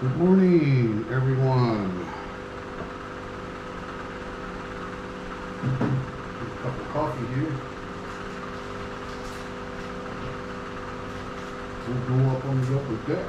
Good morning, everyone. Get a cup of coffee here. We'll go up on the upper deck.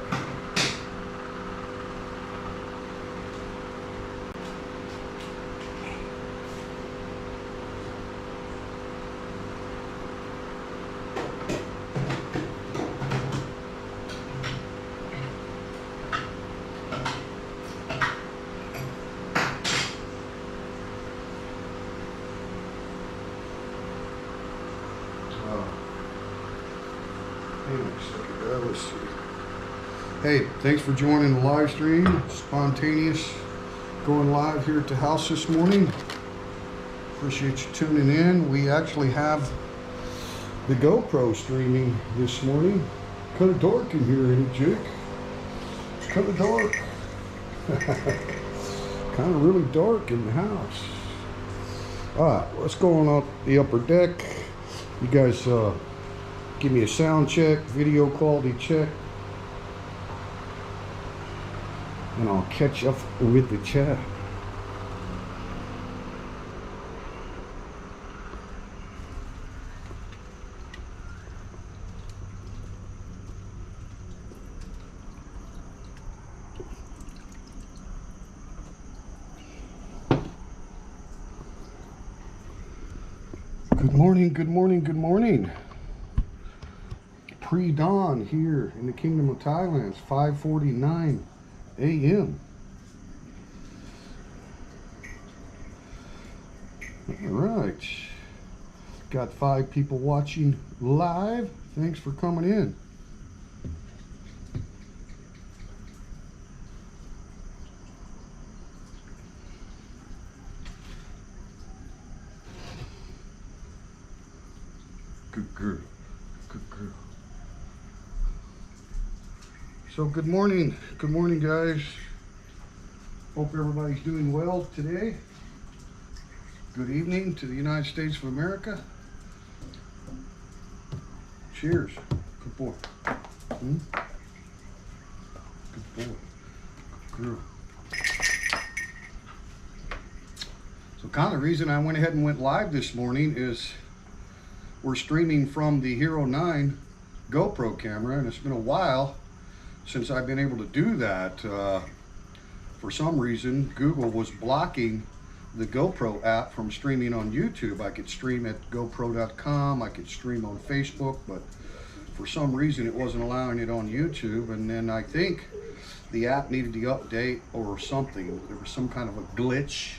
Let's see. Hey, thanks for joining the live stream. Spontaneous going live here at the house this morning. Appreciate you tuning in. We actually have the GoPro streaming this morning. Kind of dark in here, ain't it, Jake? It's kind of dark. Kind of really dark in the house. Alright, let's go on up the upper deck. You guys give me a sound check, video quality check, and I'll catch up with the chat. Good morning, good morning, good morning. Pre-dawn here in the Kingdom of Thailand. It's 5:49 a.m. All right. Got 5 people watching live. Thanks for coming in. Good girl. Good girl. So good morning guys. Hope everybody's doing well today. Good evening to the United States of America. Cheers. Good boy. Good boy. Good girl. So kind of the reason I went ahead and went live this morning is we're streaming from the Hero 9 GoPro camera, and it's been a while since I've been able to do that. For some reason, Google was blocking the GoPro app from streaming on YouTube. I could stream at GoPro.com, I could stream on Facebook, but for some reason it wasn't allowing it on YouTube. And then I think the app needed to update or something. There was some kind of a glitch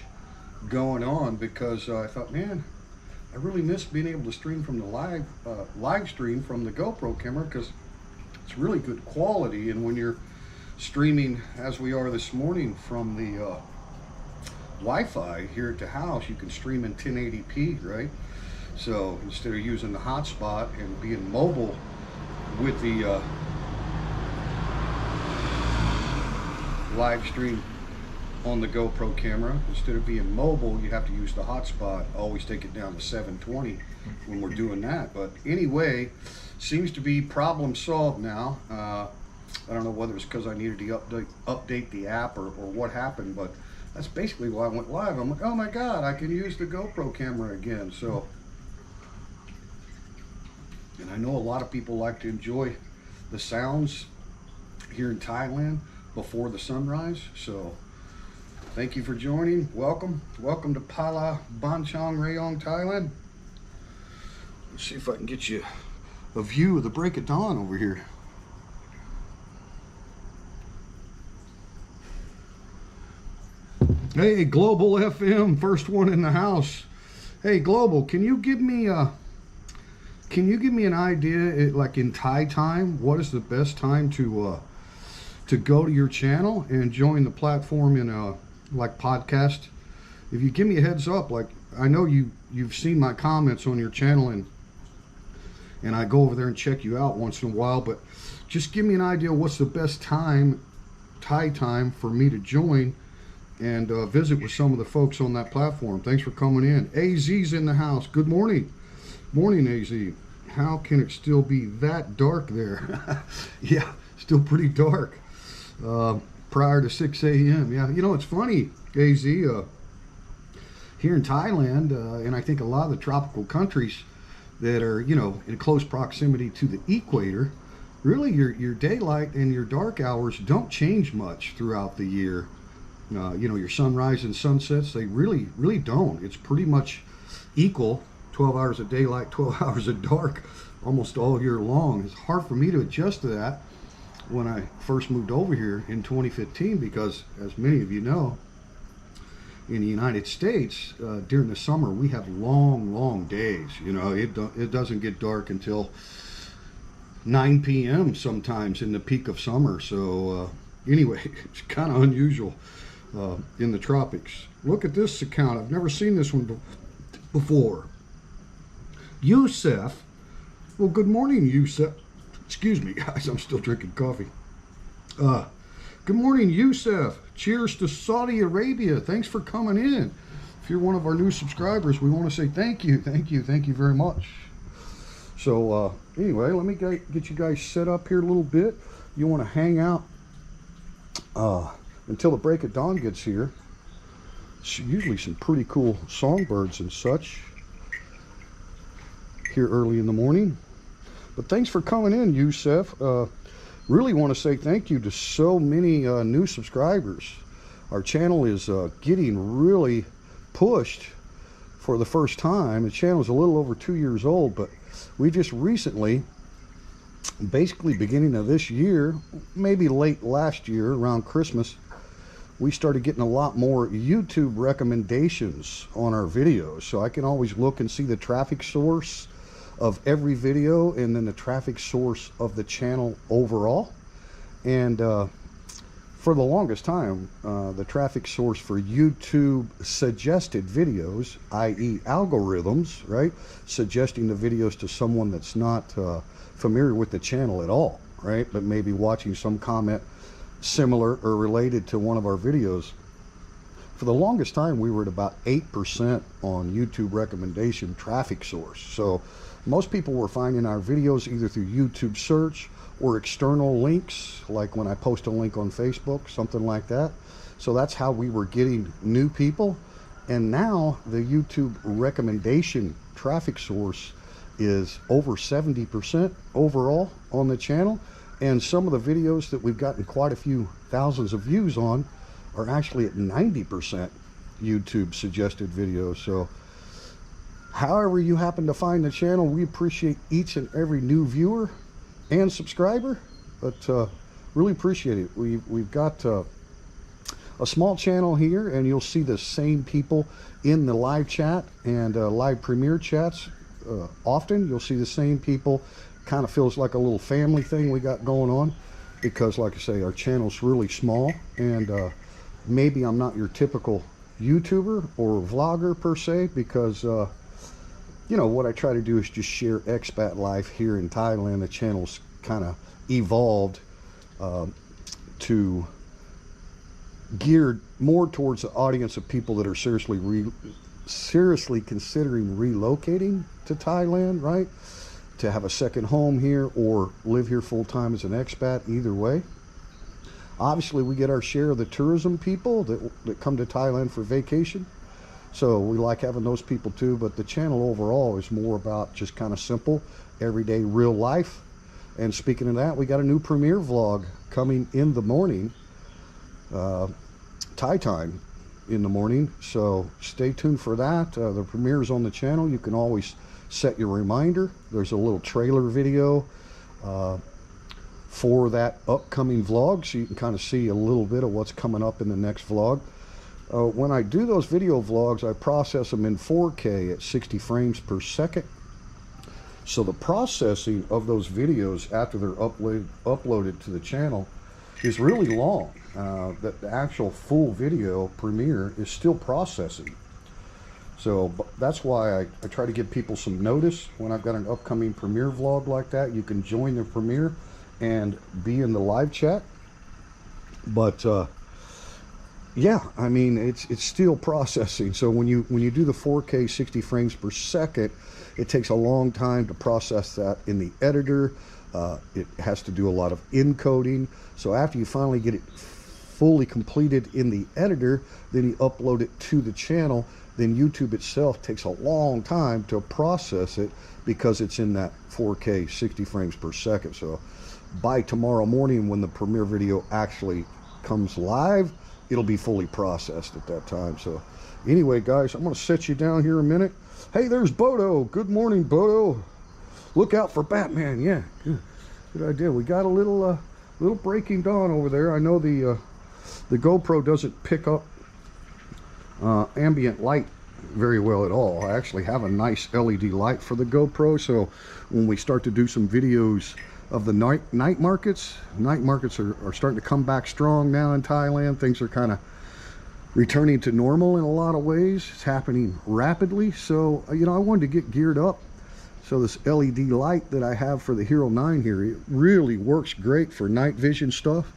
going on, because I thought, man, I really miss being able to stream from the live stream from the GoPro camera, because it's really good quality. And when you're streaming, as we are this morning, from the Wi-Fi here at the house, you can stream in 1080p, right? So instead of using the hotspot and being mobile with the live stream on the GoPro camera, instead of being mobile, you have to use the hotspot. Always take it down to 720 when we're doing that. But anyway, seems to be problem solved now. I don't know whether it's because I needed to update the app or what happened, but that's basically why I went live. I'm like, oh my God, I can use the GoPro camera again. So, and I know a lot of people like to enjoy the sounds here in Thailand before the sunrise. So thank you for joining. Welcome to Phala Banchong Rayong, Thailand. Let's see if I can get you a view of the break of dawn over here. Hey, Global FM, first one in the house. Hey, Global, can you give me an idea, like in Thai time, what is the best time to go to your channel and join the platform in like podcast? If you give me a heads up, like I know you've seen my comments on your channel, and I go over there and check you out once in a while, but just give me an idea what's the best time, Thai time, for me to join and visit with some of the folks on that platform. Thanks for coming in. AZ's in the house. Good morning. Morning, AZ. How can it still be that dark there? Yeah, still pretty dark. prior to 6 a.m. Yeah, you know, it's funny, AZ, here in Thailand, and I think a lot of the tropical countries that are, you know, in close proximity to the equator, really your daylight and your dark hours don't change much throughout the year. You know, your sunrise and sunsets, they really don't. It's pretty much equal, 12 hours of daylight, 12 hours of dark, almost all year long. It's hard for me to adjust to that when I first moved over here in 2015, because as many of you know, in the United States, during the summer, we have long days. You know, it doesn't get dark until 9 p.m. sometimes in the peak of summer. So anyway, it's kind of unusual in the tropics. Look at this account. I've never seen this one before. Youssef. Well, good morning, Youssef. Excuse me, guys. I'm still drinking coffee. Good morning, Youssef. Cheers to Saudi Arabia. Thanks for coming in. If you're one of our new subscribers, we want to say thank you very much. So anyway, let me get you guys set up here a little bit. You want to hang out until the break of dawn gets here. It's usually some pretty cool songbirds and such here early in the morning. But thanks for coming in, Youssef. Really want to say thank you to so many new subscribers. Our channel is getting really pushed for the first time. The channel is a little over 2 years old, but we just recently, basically beginning of this year, maybe late last year around Christmas, we started getting a lot more YouTube recommendations on our videos. So I can always look and see the traffic source of every video, and then the traffic source of the channel overall. And for the longest time, the traffic source for YouTube suggested videos, i.e. algorithms, right, suggesting the videos to someone that's not familiar with the channel at all, right, but maybe watching some comment similar or related to one of our videos. For the longest time, we were at about 8% on YouTube recommendation traffic source. So most people were finding our videos either through YouTube search or external links, like when I post a link on Facebook, something like that. So that's how we were getting new people. And now the YouTube recommendation traffic source is over 70% overall on the channel. And some of the videos that we've gotten quite a few thousands of views on are actually at 90% YouTube suggested videos. So however you happen to find the channel, we appreciate each and every new viewer and subscriber, but really appreciate it. We've got a small channel here, and you'll see the same people in the live chat and live premiere chats. Often you'll see the same people. Kind of feels like a little family thing we got going on, because like I say, our channel's really small, and maybe I'm not your typical YouTuber or vlogger per se, because you know, what I try to do is just share expat life here in Thailand. The channel's kind of evolved to geared more towards the audience of people that are seriously considering relocating to Thailand, right? To have a second home here or live here full-time as an expat, either way. Obviously, we get our share of the tourism people that come to Thailand for vacation. So we like having those people too, but the channel overall is more about just kind of simple, everyday, real life. And speaking of that, we got a new premiere vlog coming in the morning, Thai time in the morning. So stay tuned for that. The premiere is on the channel. You can always set your reminder. There's a little trailer video for that upcoming vlog, so you can kind of see a little bit of what's coming up in the next vlog. When I do those video vlogs, I process them in 4K at 60 frames per second. So the processing of those videos after they're uploaded to the channel is really long. The actual full video premiere is still processing. So that's why I try to give people some notice when I've got an upcoming premiere vlog like that. You can join the premiere and be in the live chat. But yeah, I mean, it's still processing. So when you do the 4K 60 frames per second, it takes a long time to process that in the editor. It has to do a lot of encoding. So after you finally get it fully completed in the editor, then you upload it to the channel. Then YouTube itself takes a long time to process it because it's in that 4K 60 frames per second. So by tomorrow morning, when the premiere video actually comes live, it'll be fully processed at that time. So anyway, guys, I'm going to set you down here a minute. Hey, there's Bodo. Good morning, Bodo. Look out for Batman. Yeah, good idea. We got a little breaking dawn over there. I know the GoPro doesn't pick up ambient light very well at all. I actually have a nice LED light for the GoPro, so when we start to do some videos of the night markets are starting to come back strong now in Thailand. Things are kind of returning to normal in a lot of ways. It's happening rapidly, so I wanted to get geared up. So this LED light that I have for the Hero 9 here, it really works great for night vision stuff.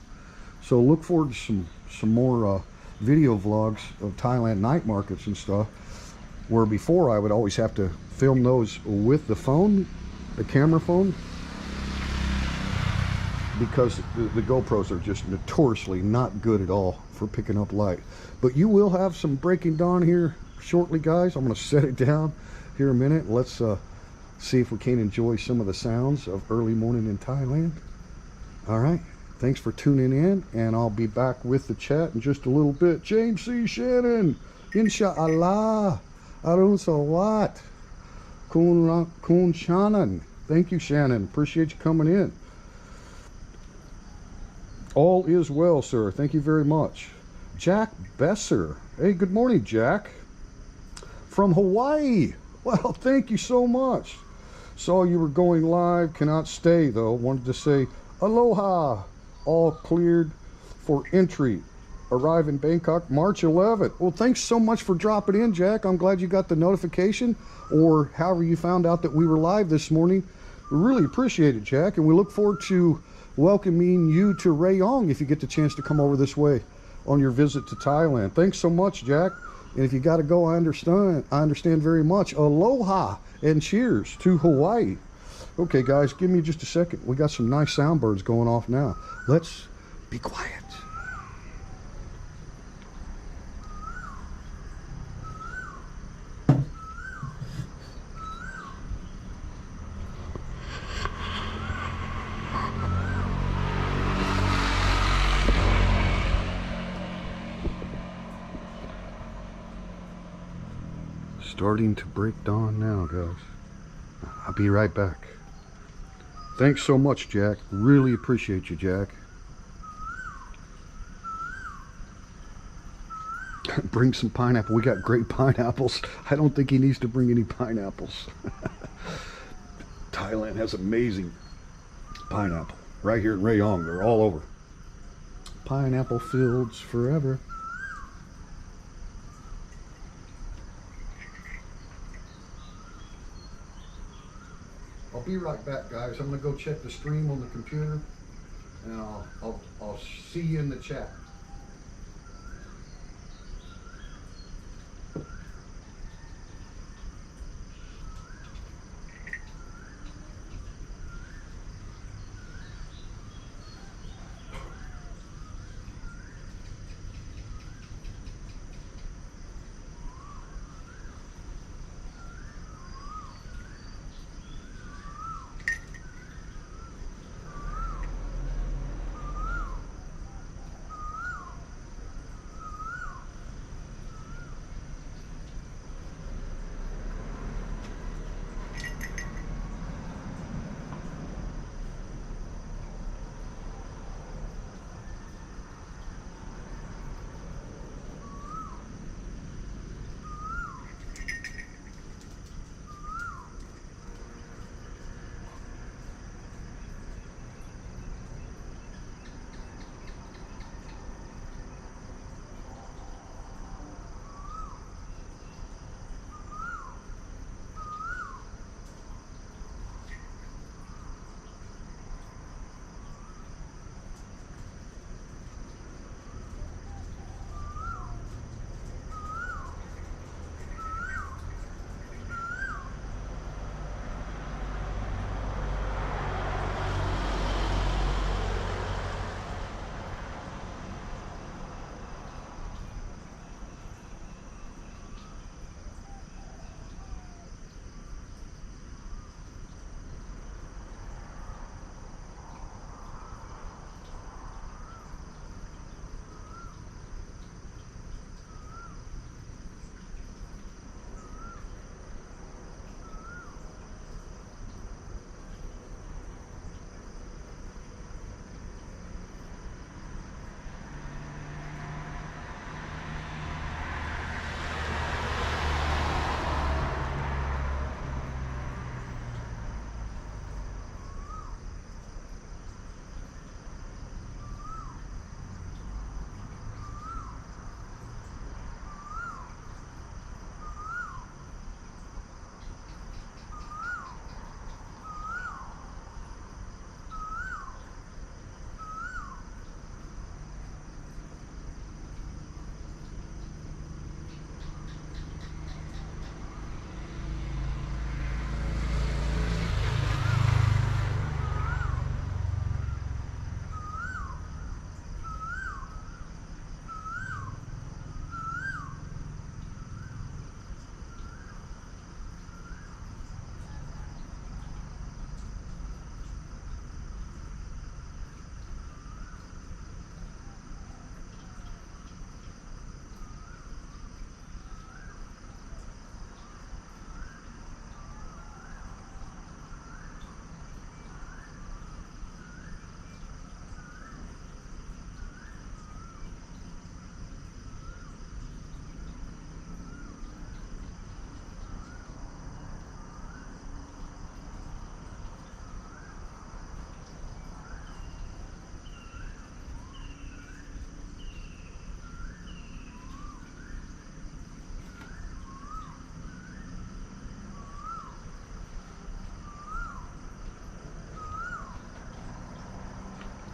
So look forward to some more video vlogs of Thailand night markets and stuff, where before I would always have to film those with the phone, the camera phone, because the GoPros are just notoriously not good at all for picking up light. But you will have some breaking dawn here shortly, guys. I'm going to set it down here a minute. Let's see if we can enjoy some of the sounds of early morning in Thailand. All right, thanks for tuning in, and I'll be back with the chat in just a little bit. James C. Shannon, Inshallah, Arun Sawat, Kun Shannon. Thank you, Shannon. Appreciate you coming in. All is well, sir. Thank you very much. Jack Besser. Hey, good morning, Jack. From Hawaii. Well, thank you so much. Saw you were going live. Cannot stay, though. Wanted to say aloha. All cleared for entry. Arrive in Bangkok March 11th. Well, thanks so much for dropping in, Jack. I'm glad you got the notification, or however you found out that we were live this morning. We really appreciate it, Jack, and we look forward to welcoming you to Rayong if you get the chance to come over this way on your visit to Thailand. Thanks so much, Jack. And if you got to go, I understand very much. Aloha and cheers to Hawaii. Okay, guys, give me just a second. We got some nice soundbirds going off now. Let's be quiet. Starting to break dawn now, guys. I'll be right back. Thanks so much, Jack. Really appreciate you, Jack. Bring some pineapple. We got great pineapples. I don't think he needs to bring any pineapples. Thailand has amazing pineapple. Right here in Rayong, they're all over. Pineapple fields forever. I'll be right back, guys. I'm gonna go check the stream on the computer, and I'll see you in the chat.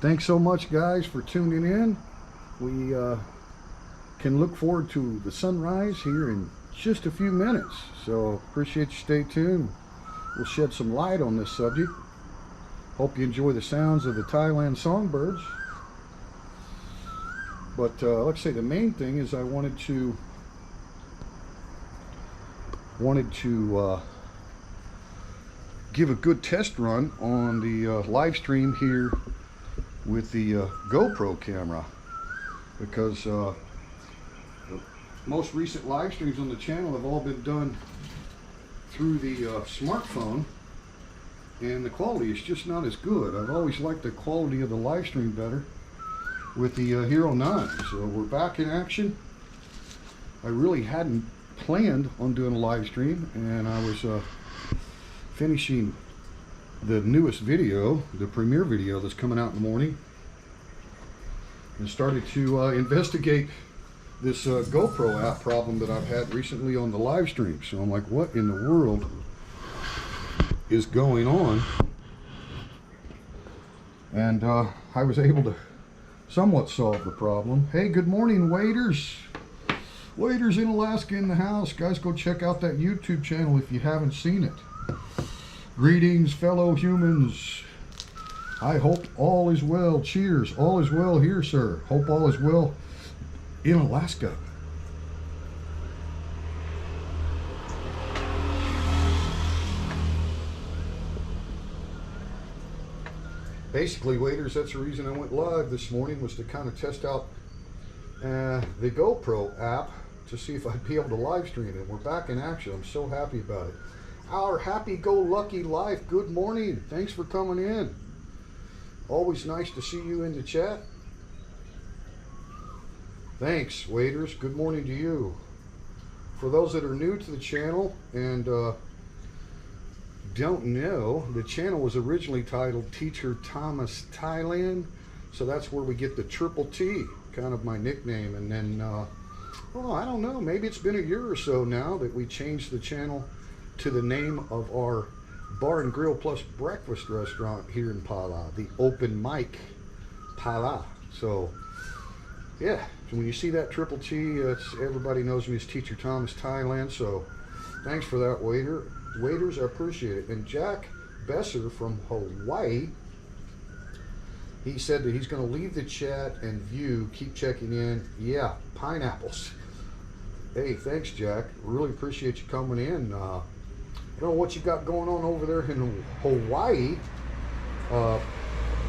Thanks so much, guys, for tuning in. We can look forward to the sunrise here in just a few minutes. So appreciate you. Stay tuned. We'll shed some light on this subject. Hope you enjoy the sounds of the Thailand songbirds. But like I say, the main thing is I wanted to give a good test run on the live stream here with the GoPro camera, because the most recent live streams on the channel have all been done through the smartphone, and the quality is just not as good. I've always liked the quality of the live stream better with the Hero 9. So we're back in action. I really hadn't planned on doing a live stream, and I was finishing the newest video, the premiere video that's coming out in the morning, and started to investigate this GoPro app problem that I've had recently on the live stream. So I'm like, what in the world is going on? And I was able to somewhat solve the problem. Hey, good morning, waiters. Waiters in Alaska in the house. Guys, go check out that YouTube channel if you haven't seen it. Greetings, fellow humans. I hope all is well. Cheers. All is well here, sir. Hope all is well in Alaska. Basically, waiters, that's the reason I went live this morning, was to kind of test out the GoPro app to see if I'd be able to live stream it. We're back in action. I'm so happy about it. Our happy-go-lucky life. Good morning. Thanks for coming in. Always nice to see you in the chat. Thanks, waiters. Good morning to you. For those that are new to the channel and don't know, the channel was originally titled Teacher Thomas Thailand, so that's where we get the triple T, kind of my nickname. And then oh, I don't know, maybe it's been a year or so now that we changed the channel to the name of our bar and grill plus breakfast restaurant here in Phala, the Open Mic Phala. So yeah, when you see that triple T, everybody knows me as Teacher Thomas Thailand. So thanks for that, waiters, I appreciate it. And Jack Besser from Hawaii, he said that he's going to leave the chat and view, keep checking in. Yeah, pineapples. Hey, thanks, Jack. Really appreciate you coming in. I don't know what you got going on over there in Hawaii.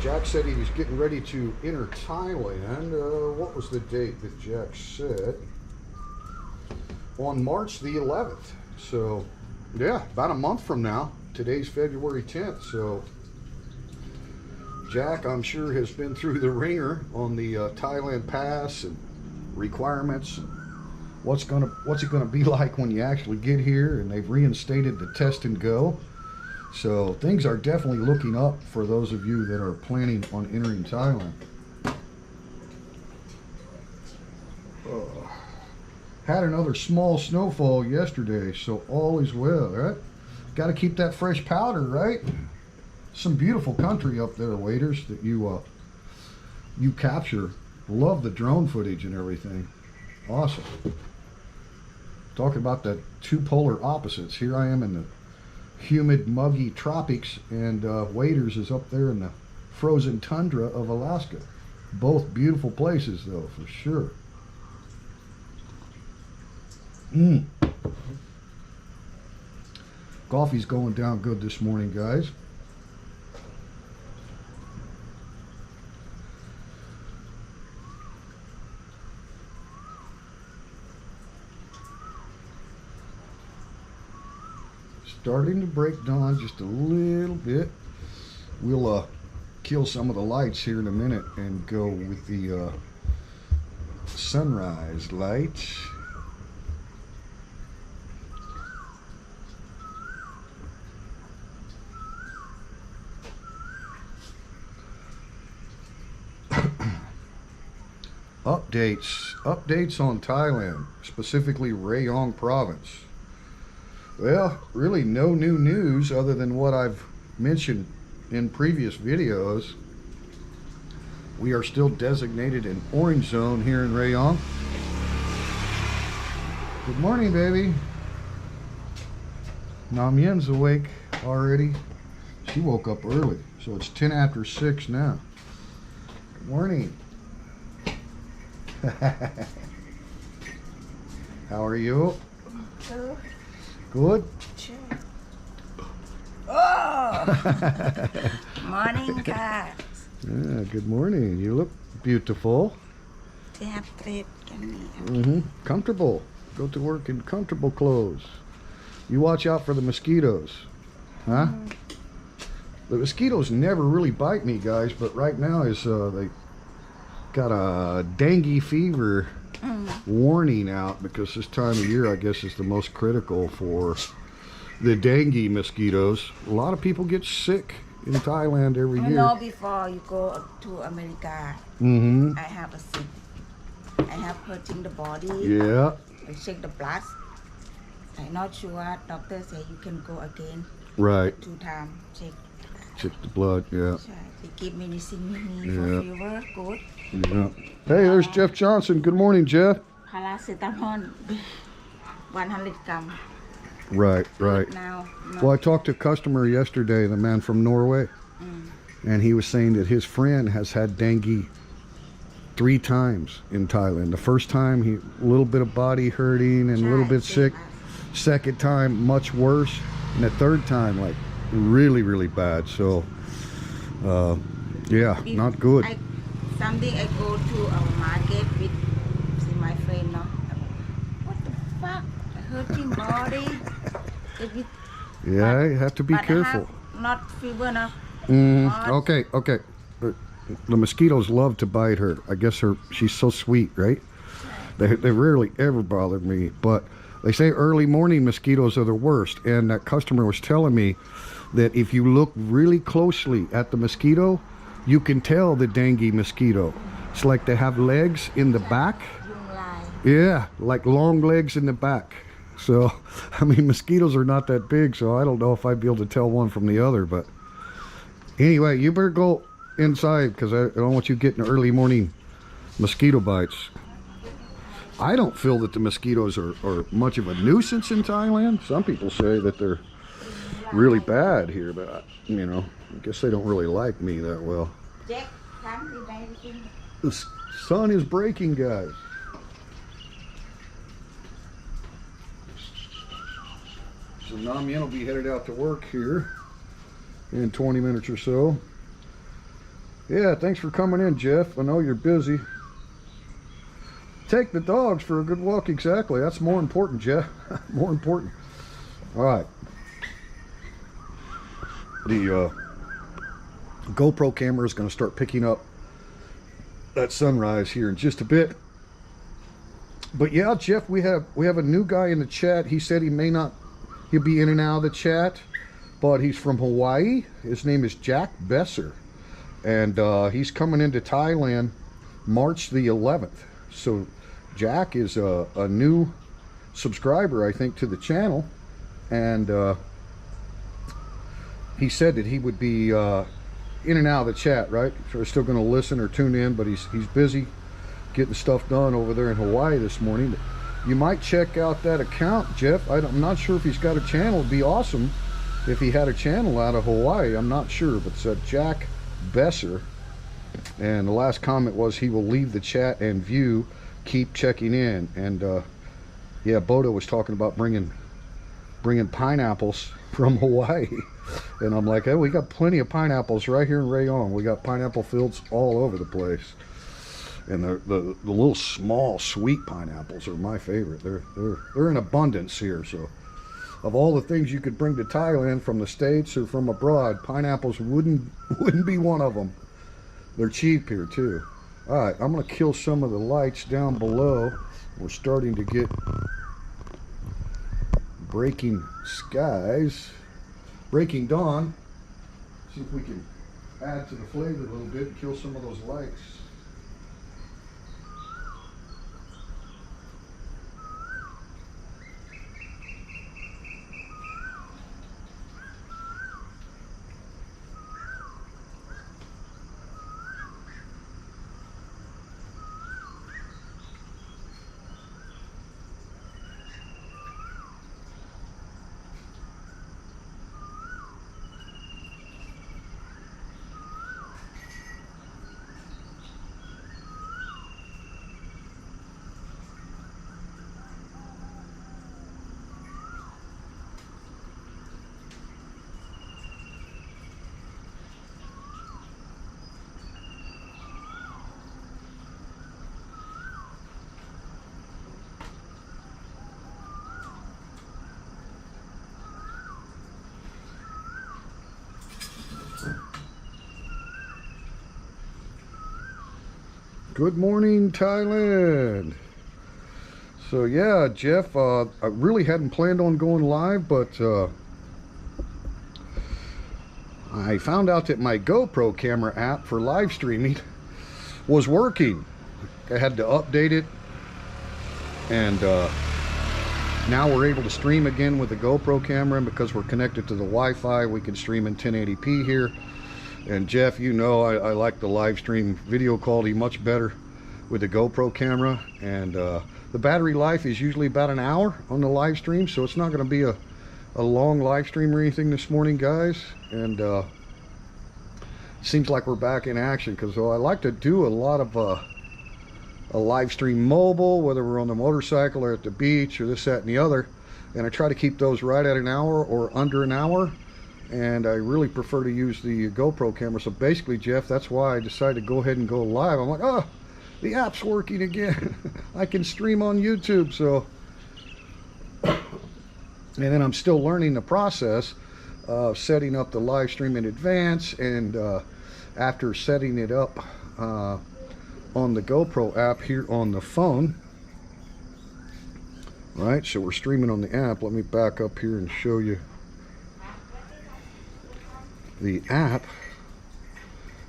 Jack said he was getting ready to enter Thailand. What was the date that Jack said? On March the 11th. So yeah, about a month from now. Today's February 10th. So Jack, I'm sure, has been through the ringer on the Thailand pass and requirements. What's it gonna be like when you actually get here? And they've reinstated the test and go. So things are definitely looking up for those of you that are planning on entering Thailand. Had another small snowfall yesterday, so all is well, right? Got to keep that fresh powder, right? Some beautiful country up there, waiters, that you capture. Love the drone footage and everything. Awesome. Talking about the two polar opposites. Here I am in the humid, muggy tropics, and waiters is up there in the frozen tundra of Alaska. Both beautiful places, though, for sure. Coffee's going down good this morning, guys. Starting to break dawn just a little bit. We'll kill some of the lights here in a minute and go with the sunrise lights. Updates on Thailand, specifically Rayong province. Well, really no new news other than what I've mentioned in previous videos. We are still designated an orange zone here in Rayong. Good morning, baby. Nam Yen's awake already. She woke up early, so it's 10 after 6 now. Good morning. How are you? Good. Good? Sure. Oh! Morning, guys. Yeah, good morning. You look beautiful. Comfortable. Go to work in comfortable clothes. You watch out for the mosquitoes. Huh? The mosquitoes never really bite me, guys, but right now is they got a dengue fever warning out because this time of year, I guess, is the most critical for the dengue mosquitoes. A lot of people get sick in Thailand every year. You know, before you go to America, I have a sick. I have hurting the body. Yeah. I check the blood. I'm not sure. Doctor say you can go again. Right. 2 times. Check the blood, yeah. They give medicine for fever. Good. Yeah. Hey, there's Jeff Johnson. Good morning, Jeff. Paracetamol. 100 grams. Right, right. Now, no. Well, I talked to a customer yesterday, the man from Norway, and he was saying that his friend has had dengue 3 times in Thailand. The first time, a little bit of body hurting and a little bit sick. Second time, much worse. And the third time, like, really, really bad. So, yeah, not good. Someday I go to our market with my friend. No? What the fuck? Hurting body. Yeah, you have to be careful. Not fever, no. Okay. The mosquitoes love to bite her. I guess she's so sweet, right? They rarely ever bother me, but they say early morning mosquitoes are the worst. And that customer was telling me that if you look really closely at the mosquito, you can tell the dengue mosquito. It's like they have legs in the back. Yeah, like long legs in the back. So, I mean, mosquitoes are not that big, so I don't know if I'd be able to tell one from the other. But anyway, you better go inside because I don't want you getting early morning mosquito bites. I don't feel that the mosquitoes are much of a nuisance in Thailand. Some people say that they're really bad here, but you know, I guess they don't really like me that well. The sun is breaking, guys. So Nam Yen will be headed out to work here in 20 minutes or so. Yeah, thanks for coming in, Jeff. I know you're busy. Take the dogs for a good walk, exactly. That's more important, Jeff. More important. All right. The GoPro camera is going to start picking up that sunrise here in just a bit. But yeah, Jeff, we have a new guy in the chat. He said he'll be in and out of the chat, but he's from Hawaii. His name is Jack Besser, and he's coming into Thailand March the 11th. So Jack is a new subscriber, I think, to the channel, and he said that he would be in and out of the chat, right? So we're still going to listen or tune in, but he's busy getting stuff done over there in Hawaii this morning. You might check out that account, Jeff. I'm not sure if he's got a channel. It'd be awesome if he had a channel out of Hawaii. I'm not sure, but it's Jack Besser. And the last comment was he will leave the chat and view. Keep checking in. And yeah, Bodo was talking about bringing pineapples from Hawaii. And I'm like, hey, we got plenty of pineapples right here in Rayong. We got pineapple fields all over the place. And the little small sweet pineapples are my favorite. They're in abundance here. So of all the things you could bring to Thailand from the States or from abroad, pineapples wouldn't be one of them. They're cheap here too. All right, I'm gonna kill some of the lights down below. We're starting to get breaking skies, breaking dawn. See if we can add to the flavor a little bit and kill some of those lights. Good morning, Thailand. So yeah, Jeff, I really hadn't planned on going live, but I found out that my GoPro camera app for live streaming was working. I had to update it, and now we're able to stream again with the GoPro camera, and because we're connected to the Wi-Fi, we can stream in 1080p here. And Jeff, you know, I like the live stream video quality much better with the GoPro camera, and the battery life is usually about an hour on the live stream, so it's not going to be a long live stream or anything this morning, guys. And seems like we're back in action, because I like to do a lot of a live stream mobile, whether we're on the motorcycle or at the beach or this, that, and the other, and I try to keep those right at an hour or under an hour. And I really prefer to use the GoPro camera. So basically, Jeff, that's why I decided to go ahead and go live. I'm like, oh, the app's working again. I can stream on YouTube. So, and then I'm still learning the process of setting up the live stream in advance. And after setting it up on the GoPro app here on the phone, right? So we're streaming on the app. Let me back up here and show you the app.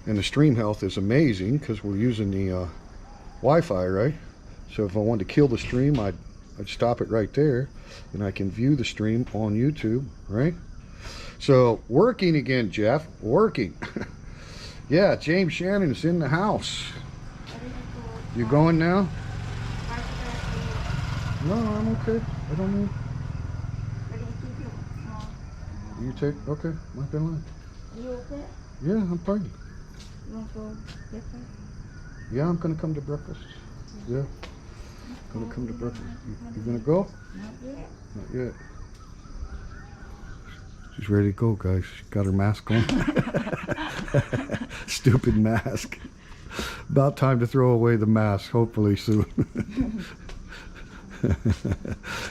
And the stream health is amazing because we're using the Wi-Fi, right? So if I wanted to kill the stream, I'd stop it right there, and I can view the stream on YouTube, right? So working again, Jeff, working. Yeah, James Shannon's in the house. You going now? No, I'm okay. I don't need. You take, okay, might be line. You okay? Yeah, I'm fine. You want to go breakfast? Yeah, I'm gonna come to breakfast. Yeah, gonna come to breakfast. You gonna go? Not yet. Not yet. She's ready to go, guys. She got her mask on. Stupid mask. About time to throw away the mask, hopefully soon.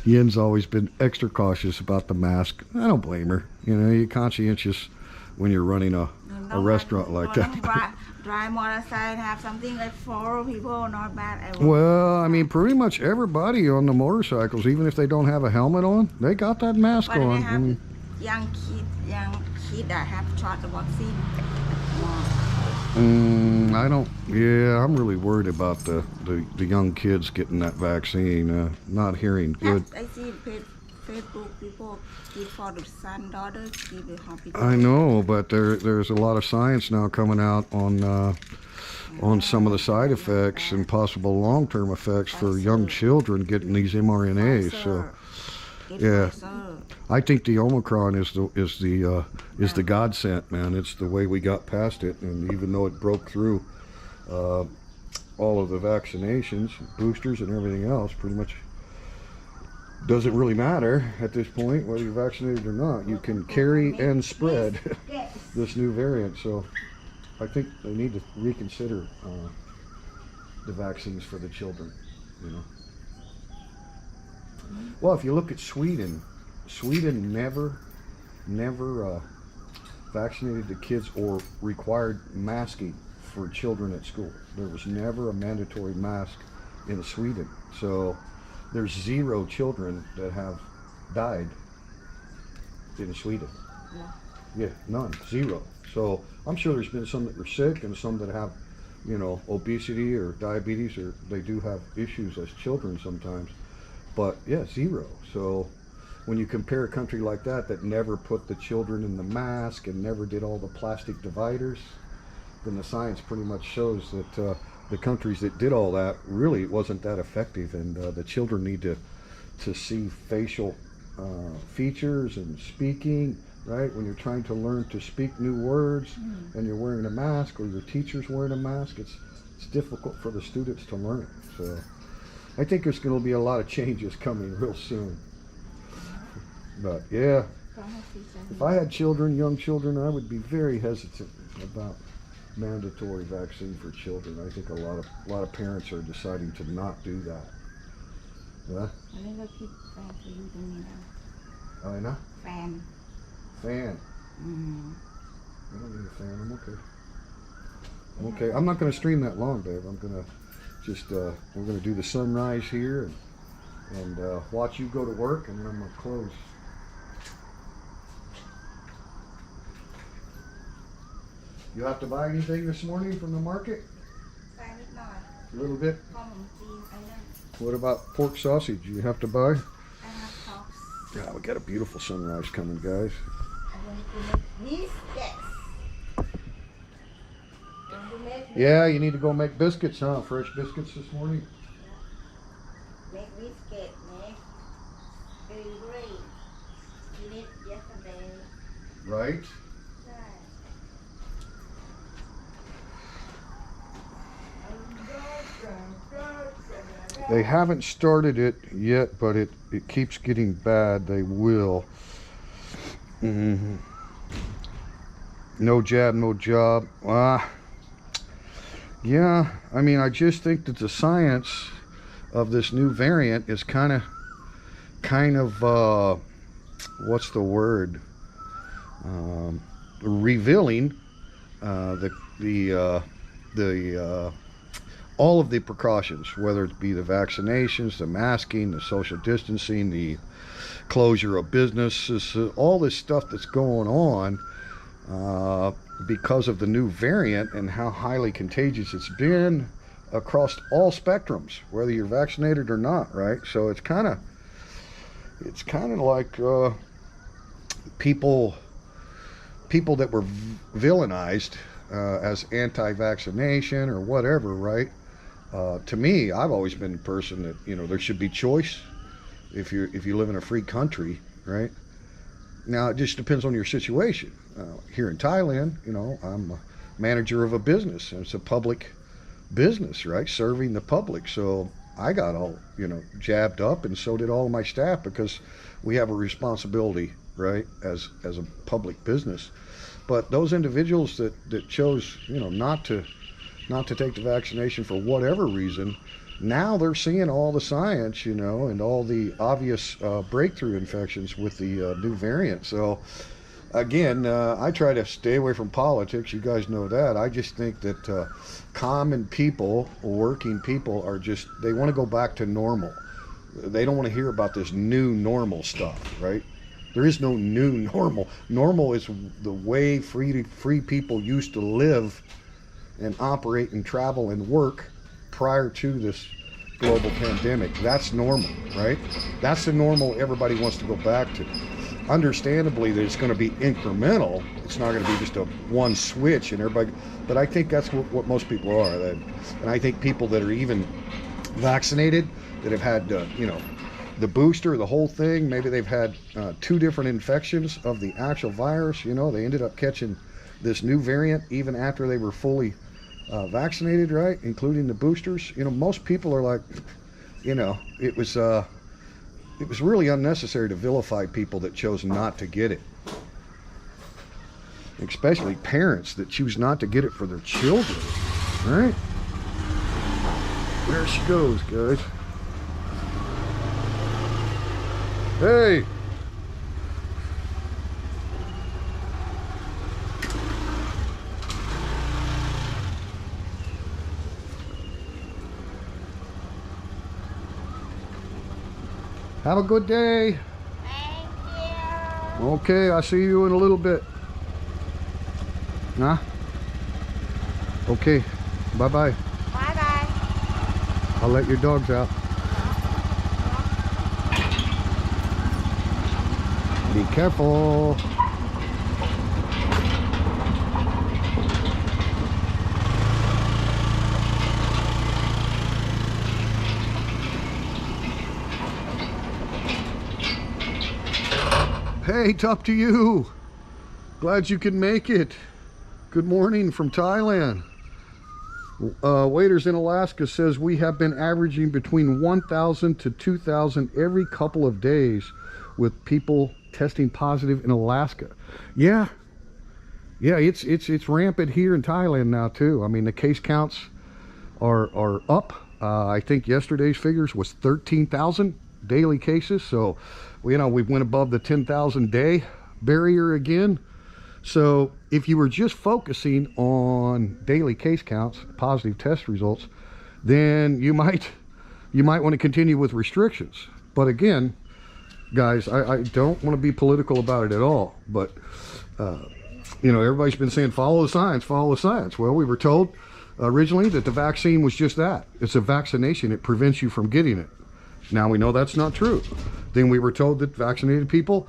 Yin's always been extra cautious about the mask. I don't blame her. You know, you're conscientious when you're running a restaurant like that. Drive motorcycle and have something like 4 people, not bad. Well, I mean, pretty much everybody on the motorcycles, even if they don't have a helmet on, they got that mask but on. They have young kids that have shot the vaccine. I don't. Yeah, I'm really worried about the young kids getting that vaccine. Not hearing good. I see Facebook people give for the son, daughters, give the happy. I know, but there's a lot of science now coming out on some of the side effects and possible long-term effects for young children getting these mRNAs. So, yeah, I think the Omicron is the godsend, man. It's the way we got past it, and even though it broke through all of the vaccinations, boosters, and everything else, pretty much doesn't really matter at this point whether you're vaccinated or not. You can carry and spread this new variant. So I think they need to reconsider the vaccines for the children, you know. Well, if you look at Sweden never vaccinated the kids or required masking for children at school. There was never a mandatory mask in Sweden. So there's 0 children that have died in Sweden. Yeah, none, 0. So I'm sure there's been some that were sick and some that have, you know, obesity or diabetes, or they do have issues as children sometimes. But yeah, 0. So when you compare a country like that never put the children in the mask and never did all the plastic dividers, then the science pretty much shows that the countries that did all that really wasn't that effective, and the children need to see facial features and speaking, right? When you're trying to learn to speak new words and you're wearing a mask, or your teacher's wearing a mask, it's difficult for the students to learn it. So I think there's going to be a lot of changes coming real soon. But yeah, if I had children, young children, I would be very hesitant about mandatory vaccine for children. I think a lot of parents are deciding to not do that. Yeah? I know. Fan. I don't need a fan. I'm okay. I'm okay. I'm not going to stream that long, babe. I'm going to Just we're gonna do the sunrise here and watch you go to work, and then I'm gonna close. You have to buy anything this morning from the market? A little bit. What about pork sausage? You have to buy? I have hops. Yeah, we got a beautiful sunrise coming, guys. I'm going to make biscuits. Want to make Yeah, you need to go make biscuits, huh? Fresh biscuits this morning. Make biscuit, make very great. Did it yesterday. Right? They haven't started it yet, but it keeps getting bad. They will. No jab, no job. Yeah, I mean, I just think that the science of this new variant is kind of what's the word? Revealing all of the precautions, whether it be the vaccinations, the masking, the social distancing, the closure of businesses, all this stuff that's going on because of the new variant and how highly contagious it's been across all spectrums, whether you're vaccinated or not, right? So it's kind of like people that were villainized as anti-vaccination or whatever, right? To me, I've always been the person that, you know, there should be choice if you live in a free country, right? Now, it just depends on your situation. Here in Thailand, you know, I'm a manager of a business, and it's a public business, right? Serving the public. So I got all, you know, jabbed up, and so did all of my staff, because we have a responsibility, right, as a public business. But those individuals that chose, you know, not to take the vaccination for whatever reason, now they're seeing all the science, you know, and all the obvious breakthrough infections with the new variant. So again, I try to stay away from politics. You guys know that. I just think that common people, working people, are just, they want to go back to normal. They don't want to hear about this new normal stuff, right? There is no new normal. Normal is the way free people used to live and operate and travel and work prior to this global pandemic. That's normal, right? That's the normal everybody wants to go back to. Understandably, that it's going to be incremental. It's not going to be just a one switch and everybody, but I think that's what most people are. And I think people that are even vaccinated, that have had, you know, the booster, the whole thing, maybe they've had 2 different infections of the actual virus, you know, they ended up catching this new variant even after they were fully vaccinated, right, including the boosters. You know, most people are like, you know, it was really unnecessary to vilify people that chose not to get it, especially parents that choose not to get it for their children, right? There she goes, guys. Hey! Have a good day. Thank you. Okay, I'll see you in a little bit. Nah? Okay, bye-bye. Bye-bye. I'll let your dogs out. Be careful. Hey, talk to you. Glad you can make it. Good morning from Thailand. Waiters in Alaska says we have been averaging between 1,000 to 2,000 every couple of days with people testing positive in Alaska. Yeah, it's rampant here in Thailand now too. I mean, the case counts are up. I think yesterday's figures was 13,000 daily cases. So, you know, we went above the 10,000 day barrier again. So if you were just focusing on daily case counts, positive test results, then you might want to continue with restrictions. But again, guys, I don't want to be political about it at all, but you know, everybody's been saying follow the science, follow the science. Well, we were told originally that the vaccine was just that. It's a vaccination. It prevents you from getting it. Now we know that's not true. Then we were told that vaccinated people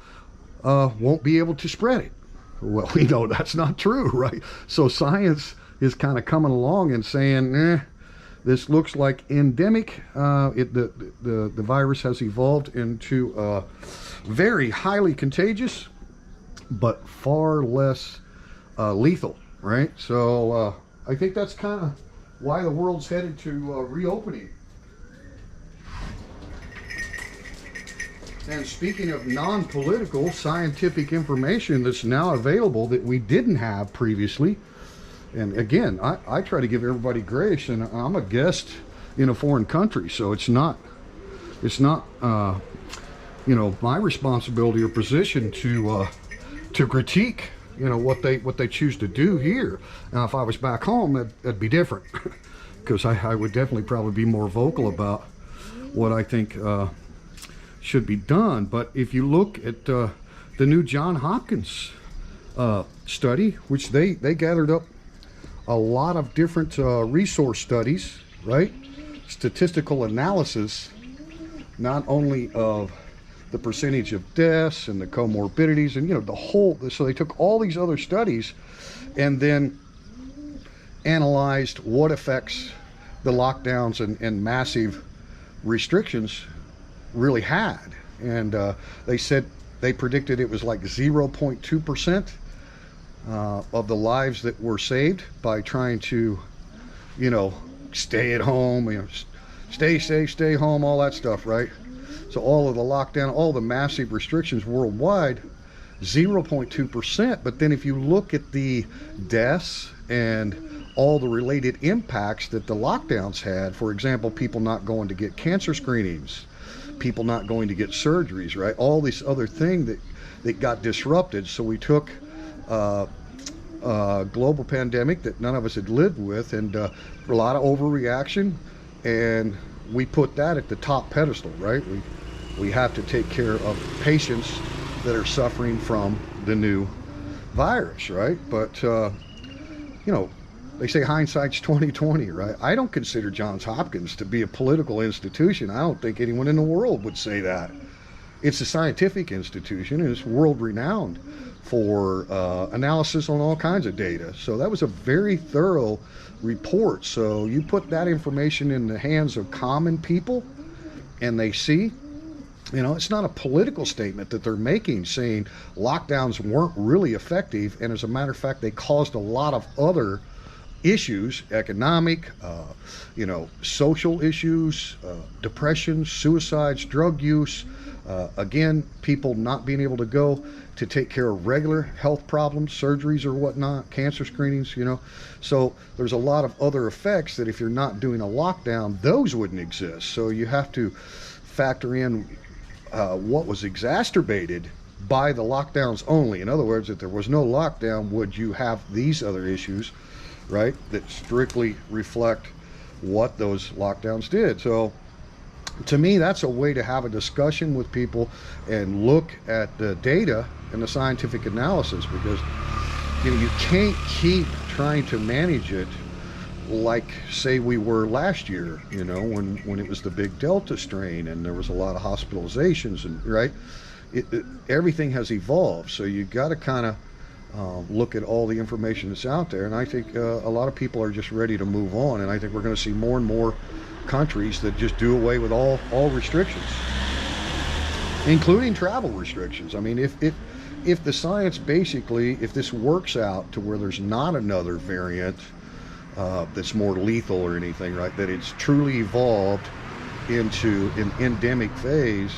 won't be able to spread it. Well, we know that's not true, right? So science is kind of coming along and saying, this looks like endemic. The virus has evolved into very highly contagious, but far less lethal, right? So I think that's kind of why the world's headed to reopening. And speaking of non-political scientific information that's now available that we didn't have previously, and again, I try to give everybody grace, and I'm a guest in a foreign country, so it's not you know, my responsibility or position to critique, you know, what they choose to do here. Now, if I was back home, that'd be different, because I would definitely probably be more vocal about what I think should be done. But if you look at the new Johns Hopkins study, which they gathered up a lot of different resource studies, right? Statistical analysis, not only of the percentage of deaths and the comorbidities and, you know, the whole, so they took all these other studies and then analyzed what effects the lockdowns and massive restrictions really had. And they said, they predicted it was like 0.2% of the lives that were saved by trying to, you know, stay at home, you know, stay safe, stay home, all that stuff, right? So all of the lockdown, all the massive restrictions worldwide, 0.2%. But then if you look at the deaths and all the related impacts that the lockdowns had, for example, people not going to get cancer screenings, people not going to get surgeries, right? All these other things that got disrupted. So we took a global pandemic that none of us had lived with, and a lot of overreaction, and we put that at the top pedestal, right? We have to take care of patients that are suffering from the new virus, right? But you know, they say hindsight's 20/20, right? I don't consider Johns Hopkins to be a political institution. I don't think anyone in the world would say that. It's a scientific institution, and it's world renowned for analysis on all kinds of data. So that was a very thorough report. So you put that information in the hands of common people, and they see, you know, it's not a political statement that they're making saying lockdowns weren't really effective. And as a matter of fact, they caused a lot of other issues, economic, you know, social issues, depression, suicides, drug use, again, people not being able to go to take care of regular health problems, surgeries or whatnot, cancer screenings, you know. So there's a lot of other effects that if you're not doing a lockdown, those wouldn't exist. So you have to factor in what was exacerbated by the lockdowns only. In other words, if there was no lockdown, would you have these other issues, right, that strictly reflect what those lockdowns did? So to me, that's a way to have a discussion with people and look at the data and the scientific analysis, because, you know, you can't keep trying to manage it like, say, we were last year, you know, when it was the big Delta strain and there was a lot of hospitalizations, and right, everything has evolved. So you got to kind of look at all the information that's out there, and I think a lot of people are just ready to move on, and I think we're going to see more and more countries that just do away with all restrictions, including travel restrictions. I mean, if the science, basically, if this works out to where there's not another variant that's more lethal or anything, right, that it's truly evolved into an endemic phase,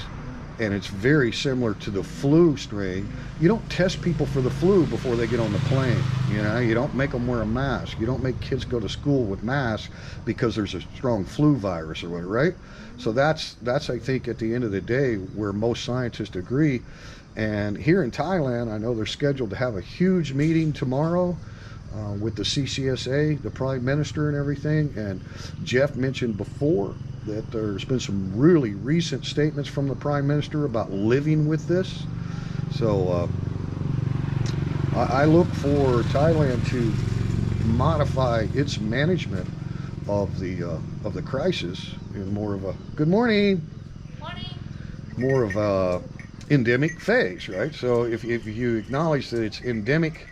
and it's very similar to the flu strain. You don't test people for the flu before they get on the plane. You know, you don't make them wear a mask. You don't make kids go to school with masks because there's a strong flu virus or whatever, right? So that's I think at the end of the day where most scientists agree. And here in Thailand, I know they're scheduled to have a huge meeting tomorrow with the CCSA, the Prime Minister and everything. And Jeff mentioned before that there's been some really recent statements from the Prime Minister about living with this. So I look for Thailand to modify its management of the crisis in more of a good morning, more of a endemic phase, right? So if you acknowledge that it's endemic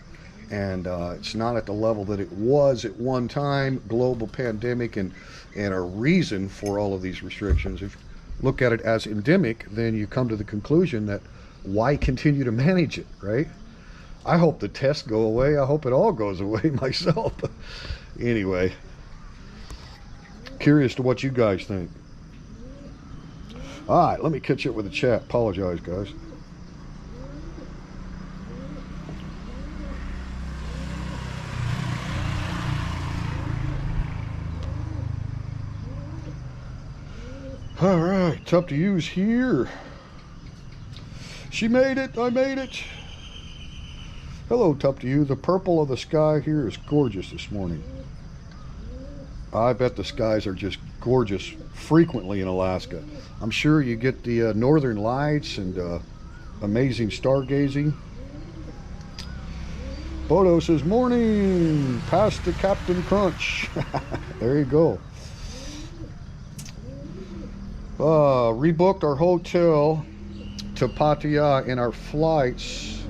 and it's not at the level that it was at one time, global pandemic and a reason for all of these restrictions, if you look at it as endemic, then you come to the conclusion that why continue to manage it, right? I hope the tests go away. I hope it all goes away myself. Anyway, curious to what you guys think. All right, let me catch up with the chat. Apologize, guys. All right, Tough to Use here. She made it. I made it. Hello, Tough to You. The purple of the sky here is gorgeous this morning. I bet the skies are just gorgeous frequently in Alaska. I'm sure you get the northern lights and amazing stargazing. Bodo says, morning, past the Captain Crunch. There you go. Rebooked our hotel to Pattaya in our flights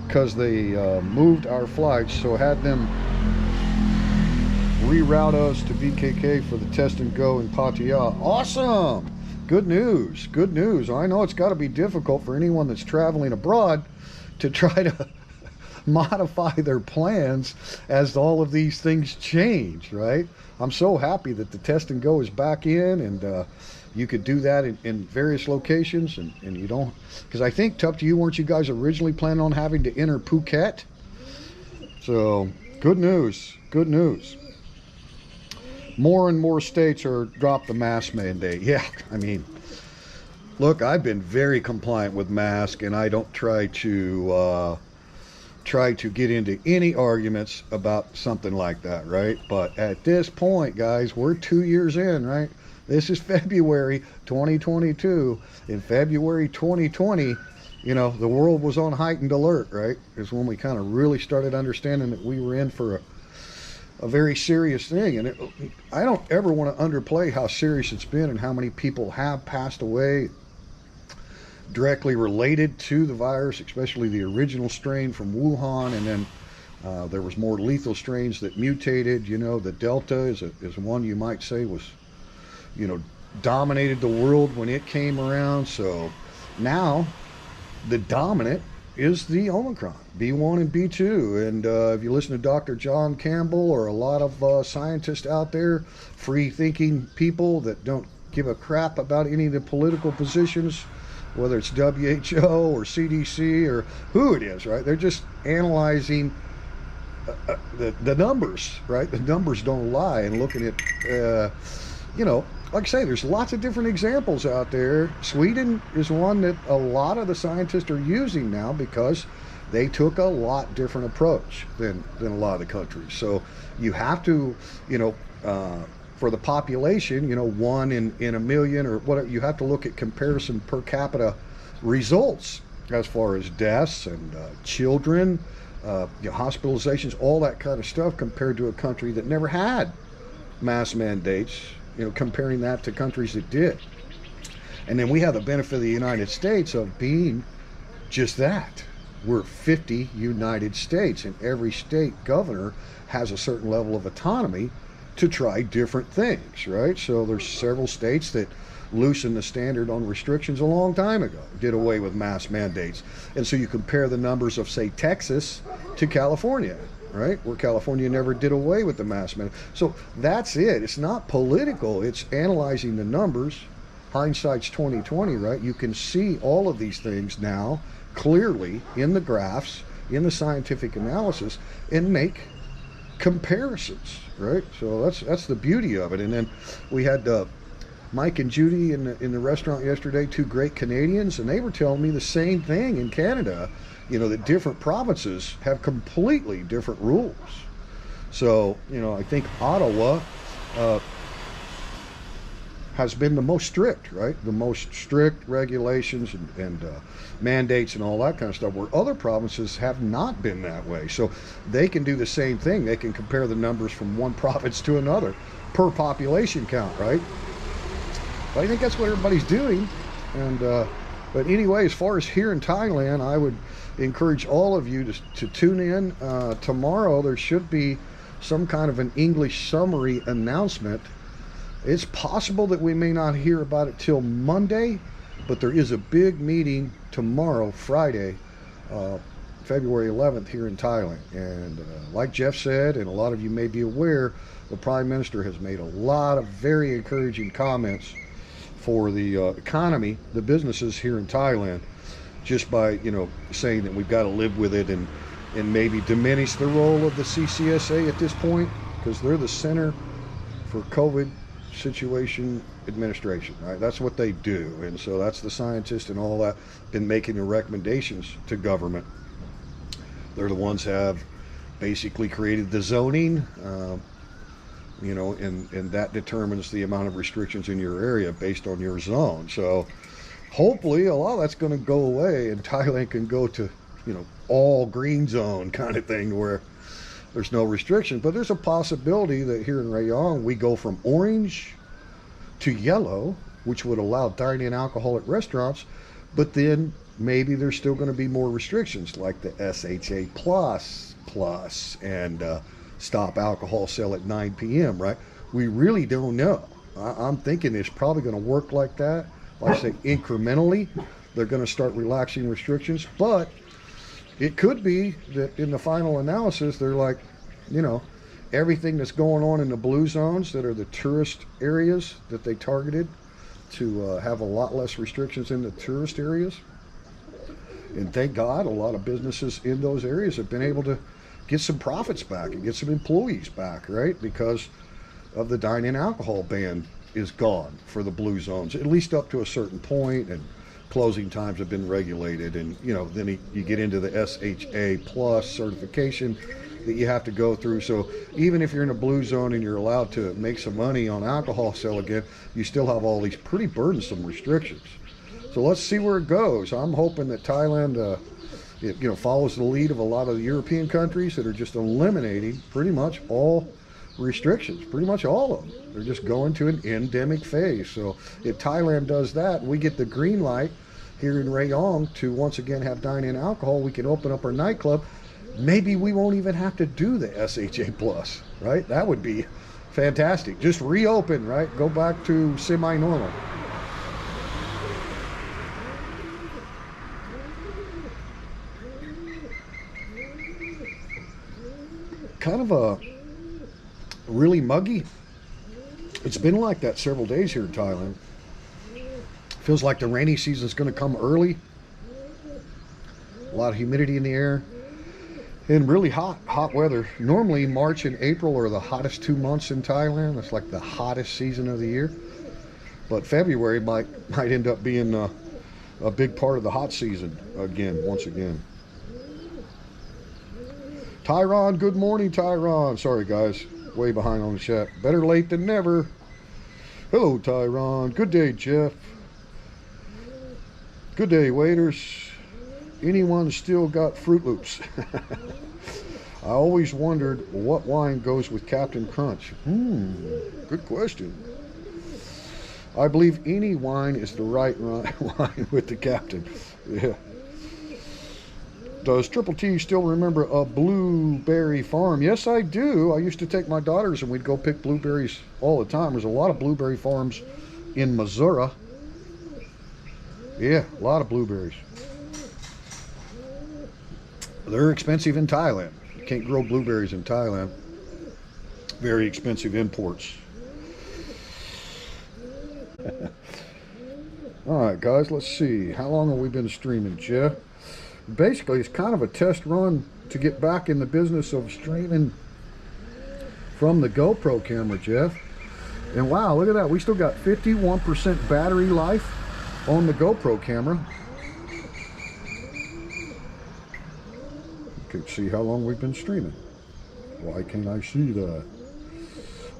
because they moved our flights, so had them reroute us to BKK for the test and go in Pattaya. Awesome! Good news, good news. I know it's got to be difficult for anyone that's traveling abroad to try to modify their plans as all of these things change, right? I'm so happy that the test and go is back in, and you could do that in various locations, and you don't, because I think, Tough to You, weren't you guys originally planning on having to enter Phuket? So good news, good news. More and more states are dropped the mask mandate. Yeah, I mean, look, I've been very compliant with mask, and I don't try to get into any arguments about something like that, right? But at this point, guys, we're 2 years in, right? This is February 2022. In February 2020, you know, the world was on heightened alert, right? Is when we kind of really started understanding that we were in for a very serious thing. And I don't ever want to underplay how serious it's been and how many people have passed away directly related to the virus, especially the original strain from Wuhan. And then there was more lethal strains that mutated. You know, the Delta is one you might say was, you know, dominated the world when it came around. So now the dominant is the Omicron, B1 and B2. And if you listen to Dr. John Campbell or a lot of scientists out there, free-thinking people that don't give a crap about any of the political positions, whether it's WHO or CDC or who it is, right? They're just analyzing the numbers, right? The numbers don't lie, and looking at, you know, like I say, there's lots of different examples out there. Sweden is one that a lot of the scientists are using now because they took a lot different approach than a lot of the countries. So you have to, you know, for the population, you know, 1 in a million or whatever, you have to look at comparison per capita results as far as deaths and children, you know, hospitalizations, all that kind of stuff, compared to a country that never had mask mandates, you know, comparing that to countries that did. And then we have the benefit of the United States of being just that. We're 50 United States, and every state governor has a certain level of autonomy to try different things, right? So there's several states that loosened the standard on restrictions a long time ago, did away with mask mandates. And so you compare the numbers of, say, Texas to California, right? Where California never did away with the mask mandate. So that's it. It's not political. It's analyzing the numbers. Hindsight's 2020, right? You can see all of these things now clearly in the graphs, in the scientific analysis, and make comparisons, right? So that's the beauty of it. And then we had Mike and Judy in the restaurant yesterday, 2 great Canadians, and they were telling me the same thing in Canada, you know, that different provinces have completely different rules. So, you know, I think Ottawa has been the most strict, right? The most strict regulations and mandates and all that kind of stuff, where other provinces have not been that way. So they can do the same thing. They can compare the numbers from one province to another per population count, right? But I think that's what everybody's doing. And but anyway, as far as here in Thailand, I would encourage all of you to tune in. Tomorrow there should be some kind of an English summary announcement. It's possible that we may not hear about it till Monday, but there is a big meeting tomorrow, Friday, February 11th here in Thailand. And like Jeff said, and a lot of you may be aware, the Prime Minister has made a lot of very encouraging comments for the economy, the businesses here in Thailand, just by, you know, saying that we've got to live with it and maybe diminish the role of the CCSA at this point, because they're the center for COVID situation administration, right? That's what they do. And so that's the scientists and all that in making the recommendations to government. They're the ones have basically created the zoning, you know, and that determines the amount of restrictions in your area based on your zone. So hopefully a lot of that's going to go away and Thailand can go to, you know, all green zone kind of thing where there's no restrictions. But there's a possibility that here in Rayong we go from orange to yellow, which would allow dining and alcohol at restaurants, but then maybe there's still going to be more restrictions like the SHA plus and stop alcohol sale at 9 p.m. right? We really don't know. I'm thinking it's probably going to work like that. Like I say, incrementally they're going to start relaxing restrictions, but it could be that in the final analysis, they're like, you know, everything that's going on in the blue zones that are the tourist areas that they targeted to have a lot less restrictions in the tourist areas. And thank God, a lot of businesses in those areas have been able to get some profits back and get some employees back, right? Because of the dine-in alcohol ban is gone for the blue zones, at least up to a certain point, and closing times have been regulated. And you know, then you get into the SHA plus certification that you have to go through. So even if you're in a blue zone and you're allowed to make some money on alcohol sale again, you still have all these pretty burdensome restrictions. So let's see where it goes. I'm hoping that Thailand you know, follows the lead of a lot of the European countries that are just eliminating pretty much all restrictions, pretty much all of them. They're just going to an endemic phase. So if Thailand does that, we get the green light here in Rayong to once again have dine-in alcohol. We can open up our nightclub. Maybe we won't even have to do the SHA plus, right? That would be fantastic. Just reopen, right? Go back to semi-normal. Kind of a really muggy. It's been like that several days here in Thailand. Feels like the rainy season is going to come early. A lot of humidity in the air and really hot weather. Normally March and April are the hottest 2 months in Thailand. It's like the hottest season of the year. But February might end up being a big part of the hot season once again. Tyron, good morning, Tyron. Sorry, guys, way behind on the chat. Better late than never. Hello, Tyron. Good day, Jeff. Good day, waiters. Anyone still got Fruit Loops? I always wondered what wine goes with Captain Crunch. Good question. I believe any wine is the right wine with the Captain. Yeah. Does Triple T still remember a blueberry farm? Yes, I do. I used to take my daughters and we'd go pick blueberries all the time. There's a lot of blueberry farms in Missouri. Yeah, a lot of blueberries. They're expensive in Thailand. You can't grow blueberries in Thailand. Very expensive imports. All right, guys, let's see. How long have we been streaming, Jeff? Basically, it's kind of a test run to get back in the business of streaming from the GoPro camera, Jeff. And wow, look at that. We still got 51% battery life on the GoPro camera. You can see how long we've been streaming. Why can't I see that?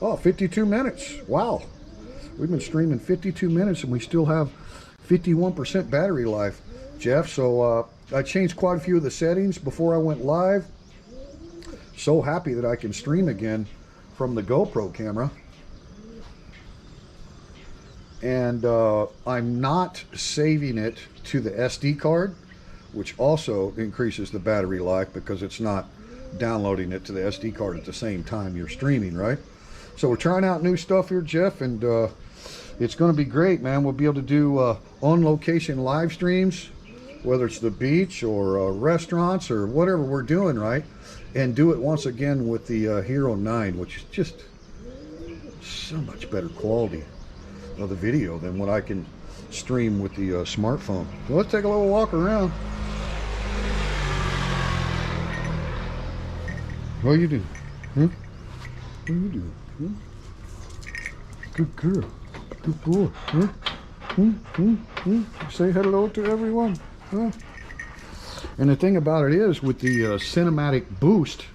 Oh, 52 minutes. Wow. We've been streaming 52 minutes and we still have 51% battery life, Jeff. So I changed quite a few of the settings before I went live. So happy that I can stream again from the GoPro camera. And I'm not saving it to the SD card, which also increases the battery life because it's not downloading it to the SD card at the same time you're streaming, right? So we're trying out new stuff here, Jeff, and it's going to be great, man. We'll be able to do on-location live streams, whether it's the beach or restaurants or whatever we're doing, right? And do it once again with the Hero 9, which is just so much better quality of the video than what I can stream with the smartphone. So let's take a little walk around. What you do? Huh? What you do? Huh? Good girl. Good boy. Huh? Say hello to everyone. Huh? And the thing about it is, with the cinematic boost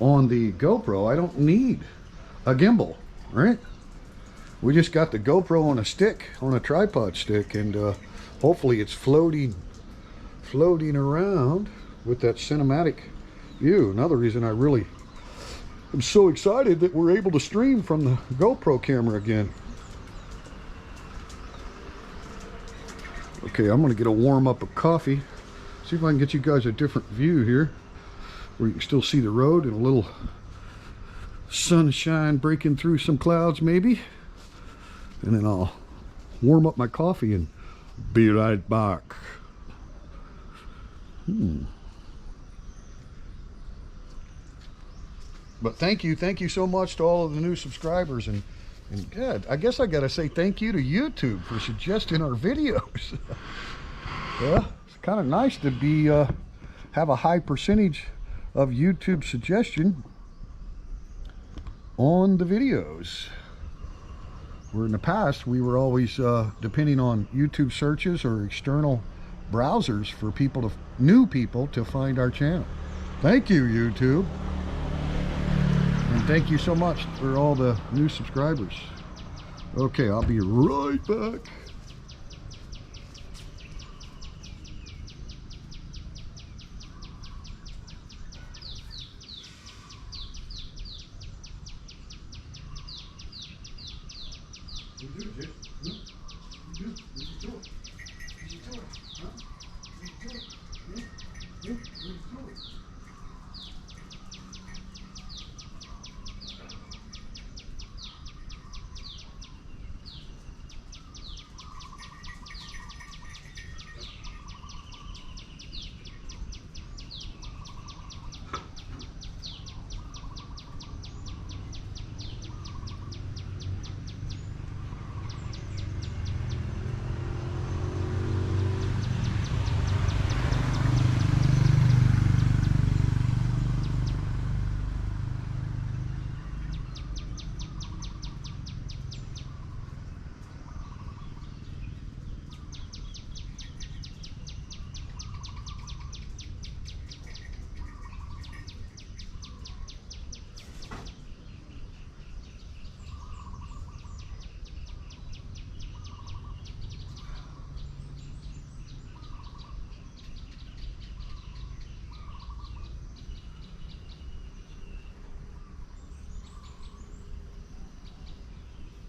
on the GoPro, I don't need a gimbal, right? We just got the GoPro on a stick, on a tripod stick, and hopefully it's floating around with that cinematic view. Another reason I really am so excited that we're able to stream from the GoPro camera again. Okay, I'm gonna get a warm up of coffee. See if I can get you guys a different view here, where you can still see the road and a little sunshine breaking through some clouds maybe. And then I'll warm up my coffee and be right back. But thank you so much to all of the new subscribers, and God, I guess I gotta say thank you to YouTube for suggesting our videos. Yeah, it's kind of nice to be have a high percentage of YouTube suggestion on the videos. Where in the past we were always depending on YouTube searches or external browsers for new people to find our channel. Thank you, YouTube. And thank you so much for all the new subscribers. Okay, I'll be right back.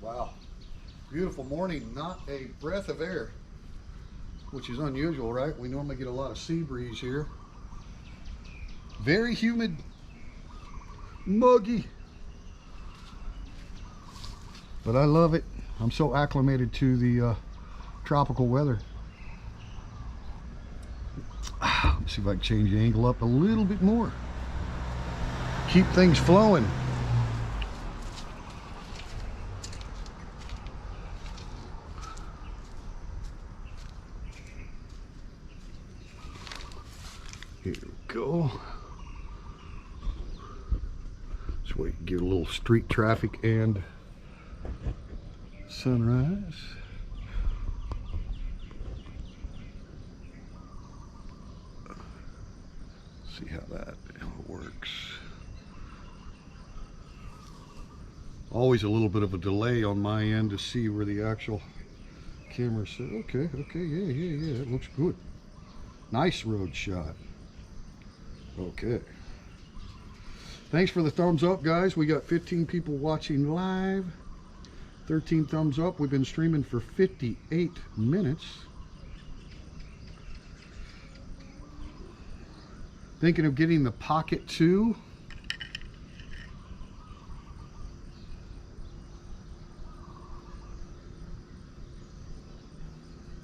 Wow, beautiful morning, not a breath of air, which is unusual, right? We normally get a lot of sea breeze here. Very humid, muggy, but I love it. I'm so acclimated to the tropical weather. Let's see if I can change the angle up a little bit more. Keep things flowing. Here we go. This way you can get a little street traffic and sunrise. See how that works. Always a little bit of a delay on my end to see where the actual camera set. Okay, yeah, it looks good. Nice road shot. Okay. Thanks for the thumbs up, guys. We got 15 people watching live. 13 thumbs up. We've been streaming for 58 minutes. Thinking of getting the Pocket 2.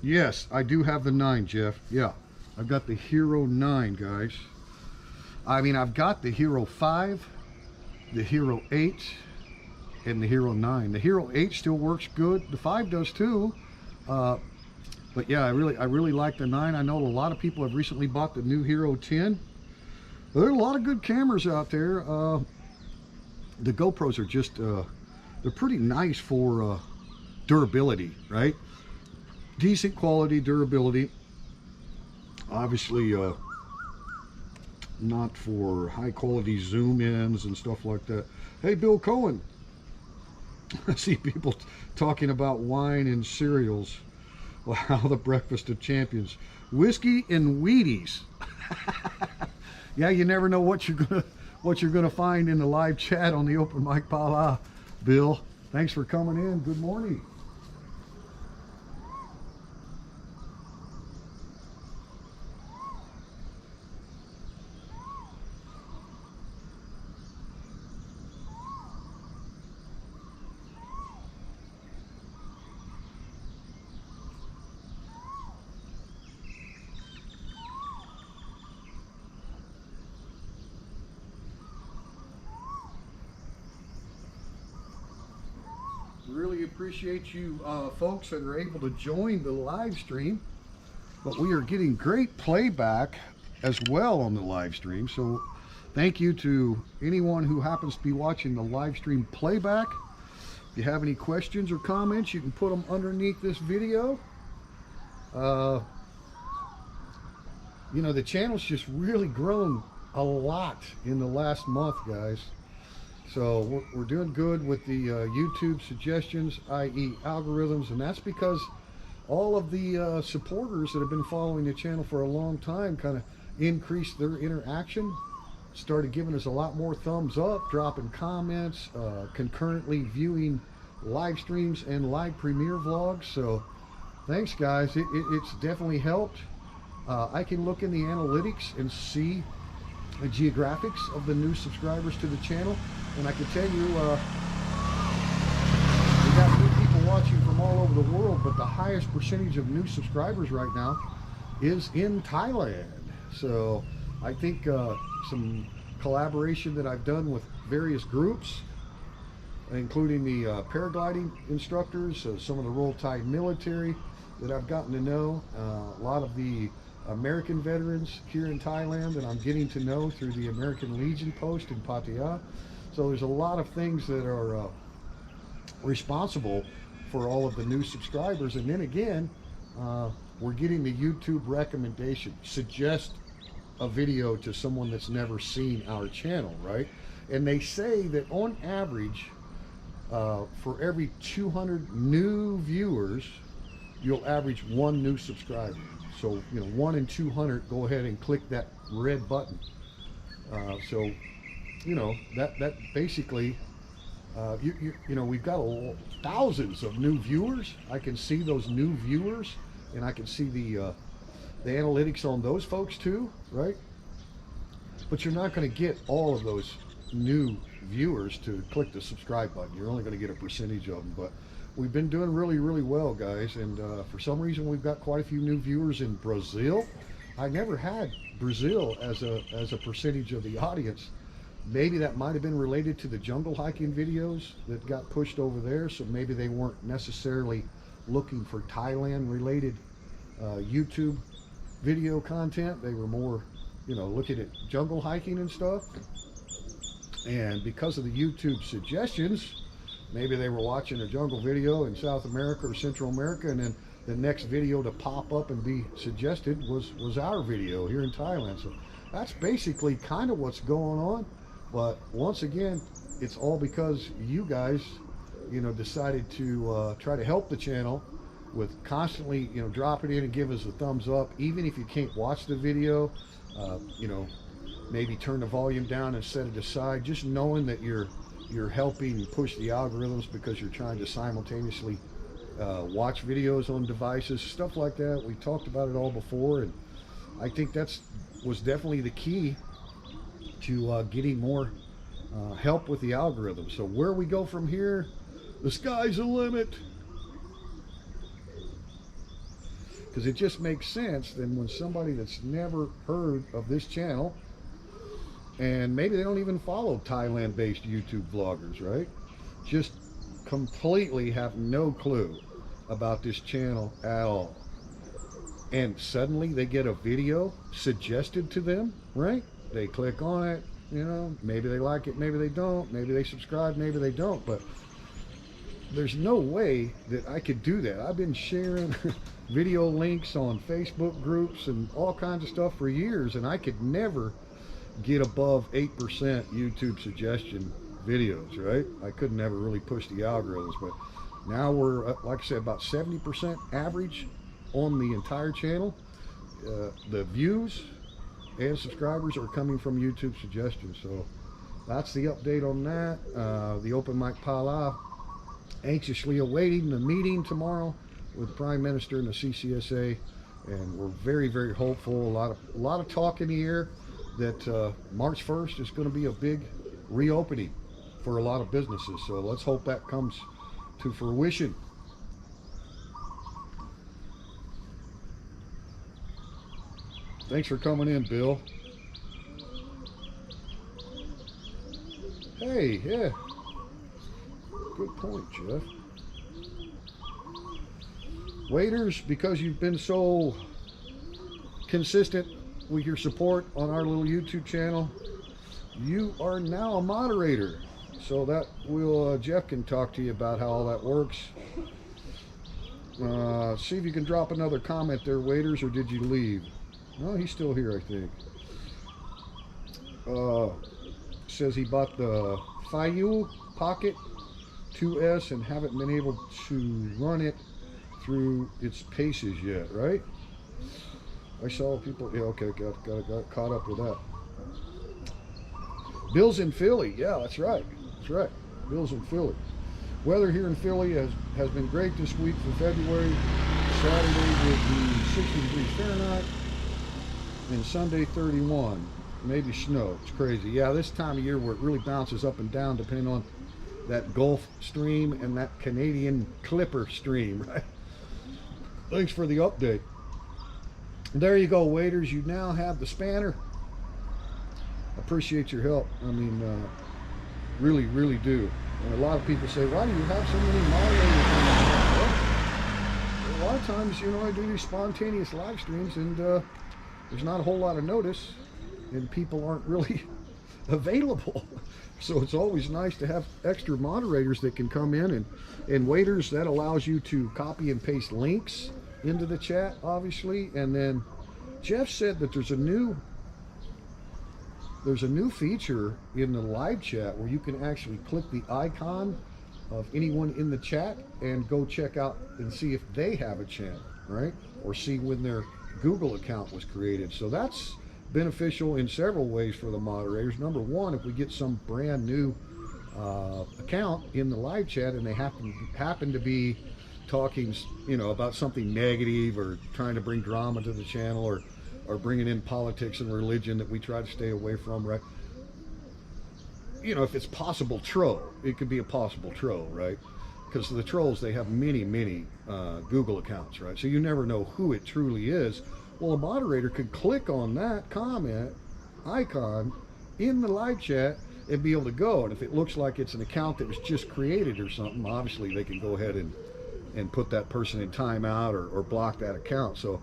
Yes, I do have the 9, Jeff. Yeah, I've got the Hero 9, guys. I mean, I've got the Hero 5, the Hero 8, and the Hero 9. The Hero 8 still works good. The 5 does too. But yeah, I really like the 9. I know a lot of people have recently bought the new Hero 10. There are a lot of good cameras out there. The GoPros are just, they're pretty nice for durability, right? Decent quality, durability. Obviously, not for high quality zoom ins and stuff like that. Hey, Bill Cohen. I see people talking about wine and cereals. Wow, the breakfast of champions. Whiskey and Wheaties. Yeah, you never know what you're gonna find in the live chat on the Open Mic Phala. Bill, thanks for coming in. Good morning. Really appreciate you folks that are able to join the live stream, but we are getting great playback as well on the live stream, so thank you to anyone who happens to be watching the live stream playback. If you have any questions or comments, you can put them underneath this video. You know, the channel's just really grown a lot in the last month, guys. So we're doing good with the YouTube suggestions, i.e. algorithms, and that's because all of the supporters that have been following the channel for a long time kind of increased their interaction, started giving us a lot more thumbs up, dropping comments, concurrently viewing live streams and live premiere vlogs. So thanks, guys. It's definitely helped. I can look in the analytics and see the geographics of the new subscribers to the channel, and I can tell you we got new people watching from all over the world, but the highest percentage of new subscribers right now is in Thailand. So I think some collaboration that I've done with various groups, including the paragliding instructors, some of the Royal Thai military that I've gotten to know, a lot of the American veterans here in Thailand that I'm getting to know through the American Legion post in Pattaya. So there's a lot of things that are responsible for all of the new subscribers. And then again, we're getting the YouTube recommendation. Suggest a video to someone that's never seen our channel, right? And they say that on average, for every 200 new viewers, you'll average 1 new subscriber. So, you know, 1 in 200, go ahead and click that red button. So, you know, that basically, you know, we've got thousands of new viewers. I can see those new viewers, and I can see the analytics on those folks too, right? But you're not going to get all of those new viewers to click the subscribe button. You're only going to get a percentage of them, but we've been doing really well, guys, and for some reason we've got quite a few new viewers in Brazil. I never had Brazil as a percentage of the audience. Maybe that might have been related to the jungle hiking videos that got pushed over there, so maybe they weren't necessarily looking for Thailand related YouTube video content. They were more, you know, looking at jungle hiking and stuff. And because of the YouTube suggestions, maybe they were watching a jungle video in South America or Central America, and then the next video to pop up and be suggested was our video here in Thailand. So that's basically kind of what's going on. But once again, it's all because you guys, you know, decided to try to help the channel with constantly, you know, drop it in and give us a thumbs up. Even if you can't watch the video, you know, maybe turn the volume down and set it aside. Just knowing that you're helping push the algorithms because you're trying to simultaneously watch videos on devices, stuff like that. We talked about it all before, and I think was definitely the key to getting more help with the algorithm. So where we go from here, the sky's the limit. Because it just makes sense then when somebody that's never heard of this channel, and maybe they don't even follow Thailand-based YouTube vloggers, right? Just completely have no clue about this channel at all. And suddenly they get a video suggested to them, right? They click on it, you know, maybe they like it, maybe they don't, maybe they subscribe, maybe they don't, but there's no way that I could do that. I've been sharing video links on Facebook groups and all kinds of stuff for years, and I could never get above 8% YouTube suggestion videos, right? I could never really push the algorithms, but now we're, like I said, about 70% average on the entire channel. The views and subscribers are coming from YouTube suggestions. So that's the update on that. The OPENMICPHALA anxiously awaiting the meeting tomorrow with the Prime Minister and the CCSA, and we're very, very hopeful. A lot of talk in the air that March 1st is going to be a big reopening for a lot of businesses. So let's hope that comes to fruition. Thanks for coming in, Bill. Hey, yeah. Good point, Jeff. Waiters, because you've been so consistent with your support on our little YouTube channel, you are now a moderator. So that will, Jeff can talk to you about how all that works. See if you can drop another comment there, waiters, or did you leave? No, he's still here, I think. Says he bought the Fiu Pocket 2S and haven't been able to run it through its paces yet, right? I saw people, yeah, okay, got caught up with that. Bill's in Philly, yeah, that's right. That's right, Bill's in Philly. Weather here in Philly has been great this week for February. Saturday will be 60 degrees Fahrenheit and Sunday 31. Maybe snow. It's crazy. Yeah, this time of year where it really bounces up and down depending on that Gulf Stream and that Canadian Clipper Stream, right? Thanks for the update. There you go, waiters. You now have the spanner. Appreciate your help. I mean, really, really do. And a lot of people say, why do you have so many moderators? Well, a lot of times, you know, I do these spontaneous live streams and there's not a whole lot of notice and people aren't really available. So it's always nice to have extra moderators that can come in, and waiters, that allows you to copy and paste links into the chat, obviously. And then Jeff said that there's a new feature in the live chat where you can actually click the icon of anyone in the chat and go check out and see if they have a channel, right? Or see when their Google account was created. So that's beneficial in several ways for the moderators. Number one, if we get some brand new account in the live chat and they happen to be talking, you know, about something negative or trying to bring drama to the channel, or bringing in politics and religion that we try to stay away from, right? You know, if it's possible troll, it could be a possible troll, right? Because the trolls, they have many Google accounts, right? So you never know who it truly is. Well, a moderator could click on that comment icon in the live chat and be able to go. And if it looks like it's an account that was just created or something, obviously they can go ahead and put that person in timeout or block that account. So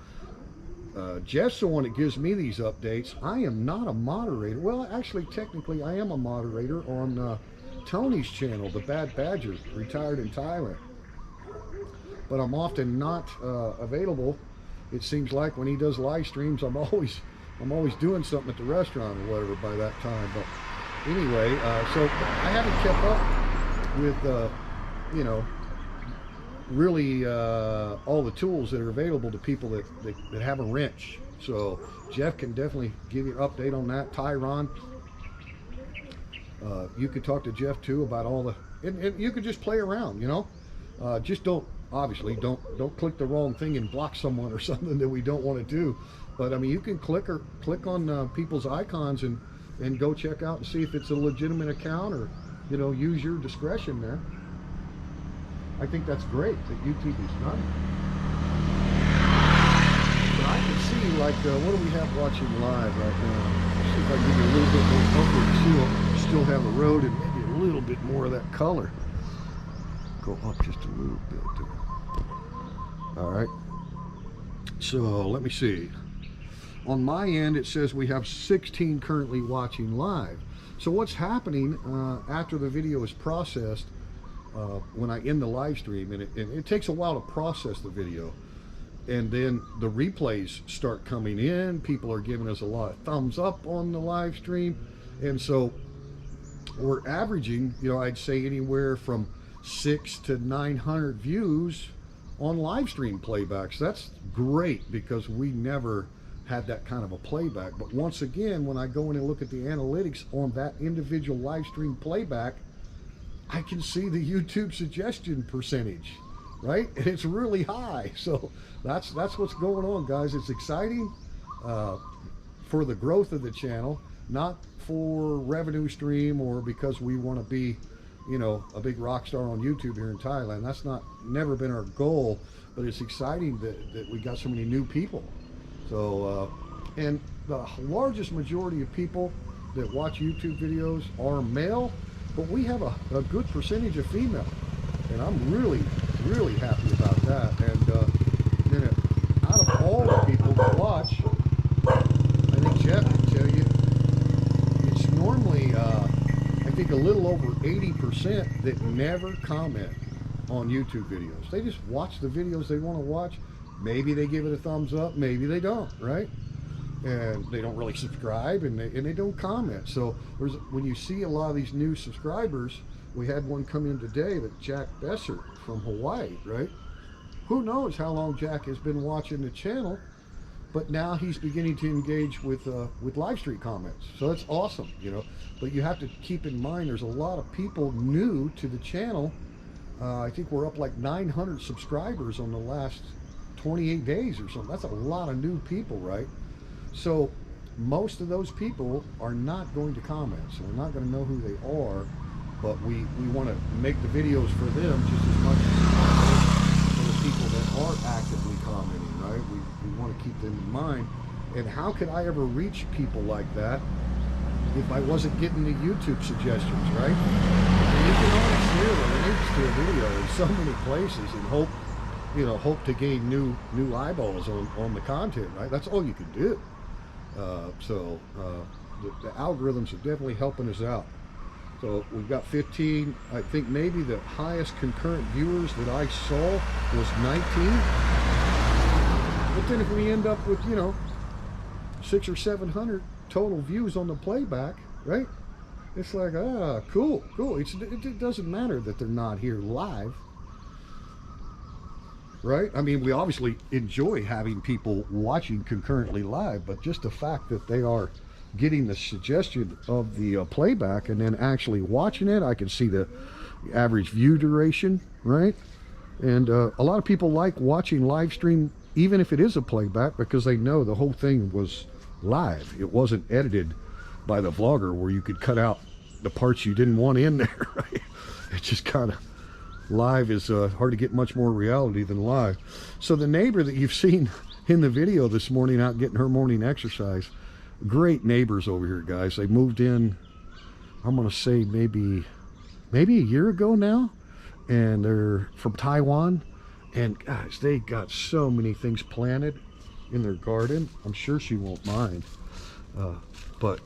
Jeff's the one that gives me these updates. I am not a moderator. Well, actually, technically, I am a moderator on Tony's channel, The Bad Badger, retired in Thailand. But I'm often not available. It seems like when he does live streams, I'm always doing something at the restaurant or whatever by that time. But anyway, so I haven't kept up with, you know, really all the tools that are available to people that have a wrench. So Jeff can definitely give you an update on that. Tyron, you could talk to Jeff too about all the, and you could just play around, you know. Just obviously don't click the wrong thing and block someone or something that we don't want to do. But I mean, you can click on people's icons and go check out and see if it's a legitimate account, or, you know, use your discretion there. I think that's great that YouTube is done. But I can see, like, what do we have watching live right now? Let's see if I can give you a little bit more comfort, still have the road and maybe a little bit more of that color. Go up just a little bit there. All right. So let me see. On my end, it says we have 16 currently watching live. So what's happening after the video is processed, when I end the live stream, and it takes a while to process the video, and then the replays start coming in. People are giving us a lot of thumbs up on the live stream, and so we're averaging, you know, I'd say anywhere from 600 to 900 views on live stream playbacks. That's great, because we never had that kind of a playback. But once again, when I go in and look at the analytics on that individual live stream playback, I can see the YouTube suggestion percentage, right? And it's really high. So that's what's going on, guys. It's exciting for the growth of the channel, not for revenue stream or because we want to be, you know, a big rock star on YouTube here in Thailand. That's never been our goal, but it's exciting that we got so many new people. So, and the largest majority of people that watch YouTube videos are male, but we have a good percentage of female, and I'm really, really happy about that. And then out of all the people that watch, I think Jeff can tell you, it's normally, I think, a little over 80% that never comment on YouTube videos. They just watch the videos they want to watch. Maybe they give it a thumbs up, maybe they don't, right? And they don't really subscribe, and they don't comment. So when you see a lot of these new subscribers, we had one come in today, that Jack Besser from Hawaii, right? Who knows how long Jack has been watching the channel, but now he's beginning to engage with live stream comments. So that's awesome, you know. But you have to keep in mind, there's a lot of people new to the channel. I think we're up like 900 subscribers on the last 28 days or something. That's a lot of new people, right? So most of those people are not going to comment, so we're not going to know who they are, but we want to make the videos for them just as much as for the people that are actively commenting, right? We want to keep them in mind. And how could I ever reach people like that if I wasn't getting the YouTube suggestions, right? And you can always share the links to a video in so many places and hope to gain new eyeballs on the content, right? That's all you can do. So the algorithms are definitely helping us out. So we've got 15. I think maybe the highest concurrent viewers that I saw was 19. But then if we end up with, 600 or 700 total views on the playback, right? It's like, cool. It doesn't matter that they're not here live, right? I mean, we obviously enjoy having people watching concurrently live, but just the fact that they are getting the suggestion of the playback and then actually watching it, I can see the average view duration, right? And a lot of people like watching live stream, even if it is a playback, because they know the whole thing was live. It wasn't edited by the vlogger where you could cut out the parts you didn't want in there, right? It's just kind of, live is hard to get much more reality than live. So the neighbor that you've seen in the video this morning out getting her morning exercise, great neighbors over here, guys. They moved in, I'm gonna say maybe a year ago now, and they're from Taiwan. And guys, they got so many things planted in their garden. I'm sure she won't mind. But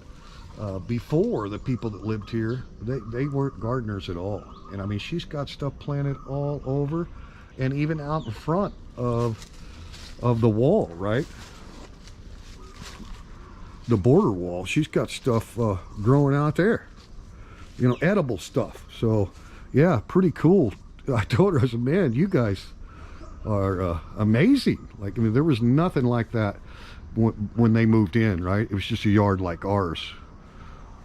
before, the people that lived here, they weren't gardeners at all. And I mean, she's got stuff planted all over, and even out in front of the wall, right? The border wall, she's got stuff growing out there. you know, edible stuff. So yeah, pretty cool. I told her, I said, man, you guys are amazing. Like, I mean, there was nothing like that when they moved in, right? It was just a yard like ours.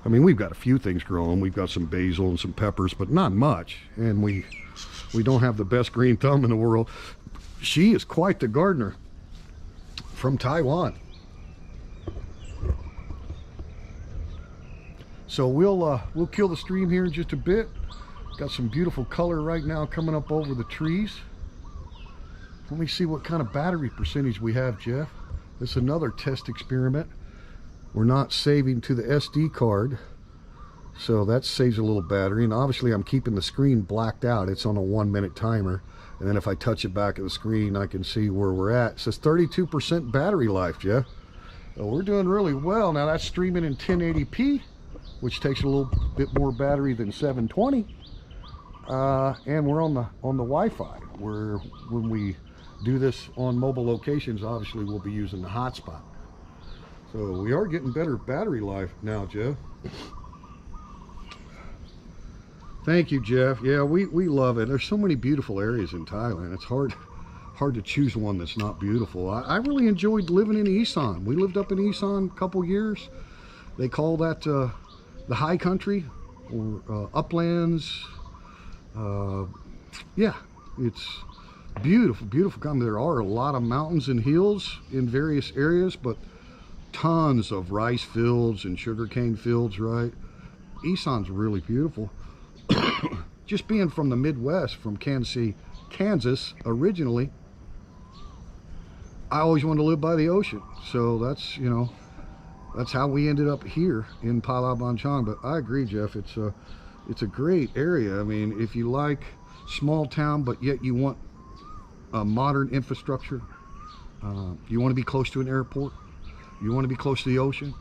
I mean, we've got a few things growing. We've got some basil and some peppers, but not much. And we don't have the best green thumb in the world. She is quite the gardener from Taiwan. So we'll kill the stream here in just a bit. Got some beautiful color right now coming up over the trees. Let me see what kind of battery percentage we have, Jeff. This is another test experiment. We're not saving to the SD card, so that saves a little battery. And obviously I'm keeping the screen blacked out. It's on a 1-minute timer. And then if I touch it back at the screen, I can see where we're at. It says 32% battery life, Jeff. So we're doing really well. Now that's streaming in 1080p, which takes a little bit more battery than 720. And we're on the Wi-Fi, where when we do this on mobile locations, obviously we'll be using the hotspot. So we are getting better battery life now, Jeff. Thank you, Jeff. Yeah, we love it. There's so many beautiful areas in Thailand. It's hard to choose one that's not beautiful. I really enjoyed living in Isan. We lived up in Isan a couple years. They call that the high country, or uplands. Yeah, it's beautiful, beautiful. I mean, there are a lot of mountains and hills in various areas, but tons of rice fields and sugarcane fields, right? Isan's really beautiful. Just being from the Midwest, from Kansas City, Kansas originally, I always wanted to live by the ocean. So that's, you know, that's how we ended up here in Phala Banchan. But I agree, Jeff, it's a great area. I mean, if you like small town, but yet you want a modern infrastructure, you want to be close to an airport, you want to be close to the ocean,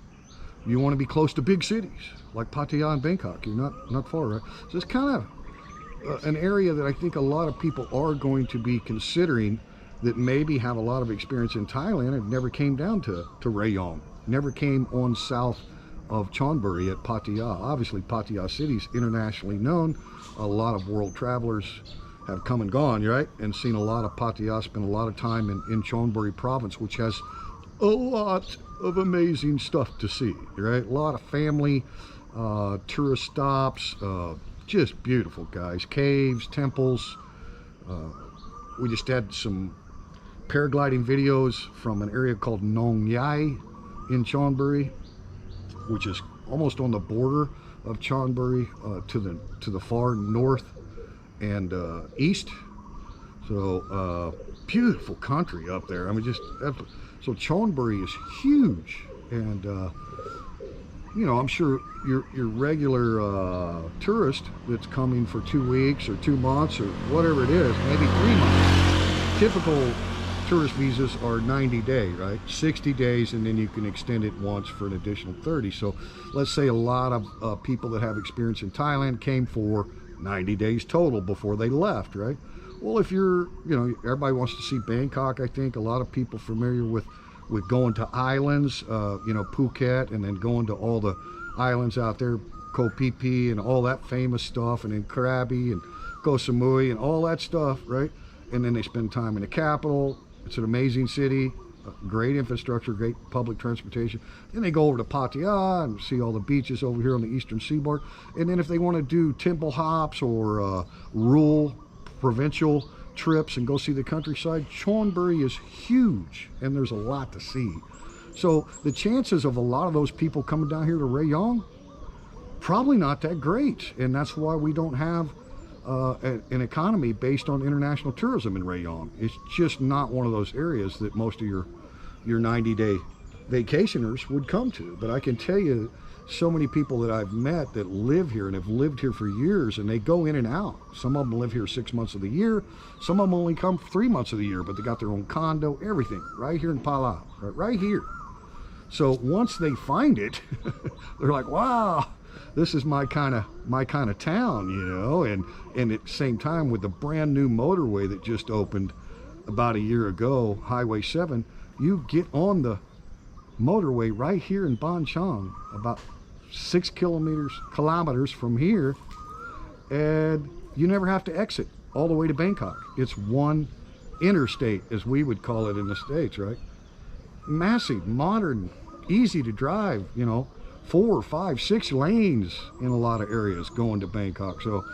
you want to be close to big cities like Pattaya and Bangkok. You're not far, right? So it's kind of an area that I think a lot of people are going to be considering, that maybe have a lot of experience in Thailand and never came down to Rayong, never came on south of Chonburi at Pattaya. Obviously Pattaya City is internationally known. A lot of world travelers have come and gone, right, and seen a lot of Pattaya, spent a lot of time in Chonburi province, which has a lot of amazing stuff to see, right? A lot of family tourist stops, just beautiful, guys. Caves, temples. We just had some paragliding videos from an area called Nong Yai in Chonburi, which is almost on the border of Chonburi, to the far north and east. So beautiful country up there. I mean, just so Chonburi is huge, and you know, I'm sure your regular tourist that's coming for 2 weeks or 2 months or whatever it is, maybe 3 months. Typical tourist visas are 90 days, right? 60 days, and then you can extend it once for an additional 30. So let's say a lot of people that have experience in Thailand came for 90 days total before they left, right? Well, if you're, you know, everybody wants to see Bangkok. I think a lot of people familiar with going to islands, you know, Phuket, and then going to all the islands out there, Koh Phi Phi and all that famous stuff, and then Krabi and Koh Samui and all that stuff, right? And then they spend time in the capital. It's an amazing city, great infrastructure, great public transportation. Then they go over to Pattaya and see all the beaches over here on the eastern seaboard. And then if they want to do temple hops or rural, provincial trips and go see the countryside, Chonburi is huge, and there's a lot to see. So the chances of a lot of those people coming down here to Rayong, probably not that great. And that's why we don't have an economy based on international tourism in Rayong. It's just not one of those areas that most of your 90-day vacationers would come to. But I can tell you, so many people that I've met that live here and have lived here for years, and they go in and out. Some of them live here 6 months of the year. Some of them only come 3 months of the year, but they got their own condo, everything right here in Phala, right here. So once they find it, they're like, wow, this is my kind of town, you know. And at the same time, with the brand new motorway that just opened about a year ago, Highway 7, you get on the motorway right here in Banchan, about 6 kilometers from here, and you never have to exit all the way to Bangkok. It's one interstate, as we would call it in the States, right? Massive, modern, easy to drive, you know, 4, 5, 6 lanes in a lot of areas going to Bangkok. So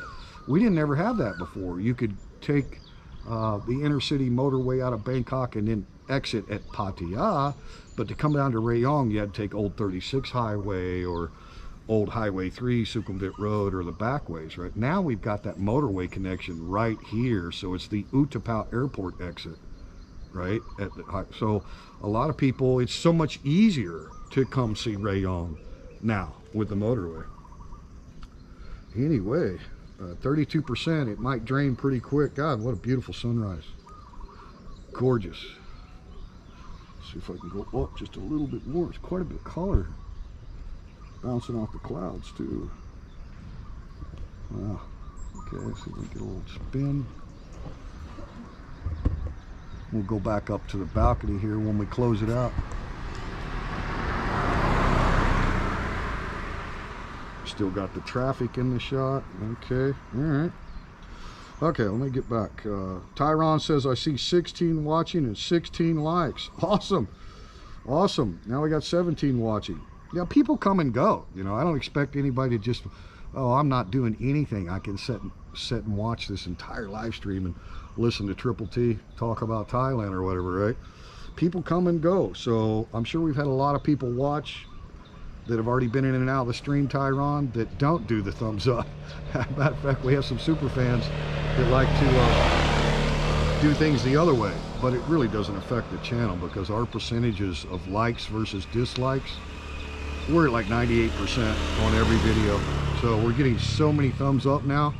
we didn't ever have that before. You could take the inner city motorway out of Bangkok and then exit at Pattaya, but to come down to Rayong, you had to take Old 36 Highway or Old Highway 3, Sukhumvit Road, or the backways, right? Now we've got that motorway connection right here, so it's the Utapao Airport exit, right? So a lot of people, it's so much easier to come see Rayong now with the motorway. Anyway, 32%, it might drain pretty quick. God, what a beautiful sunrise. Gorgeous. See if I can go up just a little bit more. It's quite a bit of color bouncing off the clouds too. Wow. Okay, let's see if we can get a little spin. We'll go back up to the balcony here when we close it out. Still got the traffic in the shot. Okay, all right. Okay, let me get back. Tyron says, I see 16 watching and 16 likes. Awesome. Awesome. Now we got 17 watching. Yeah, people come and go. You know, I don't expect anybody to just, oh, I'm not doing anything. I can sit and watch this entire live stream and listen to Triple T talk about Thailand or whatever, right? People come and go. So I'm sure we've had a lot of people watch that have already been in and out of the stream, Tyron, that don't do the thumbs up. Matter of fact, we have some super fans that like to do things the other way, but it really doesn't affect the channel because our percentages of likes versus dislikes, we're at like 98% on every video. So we're getting so many thumbs up now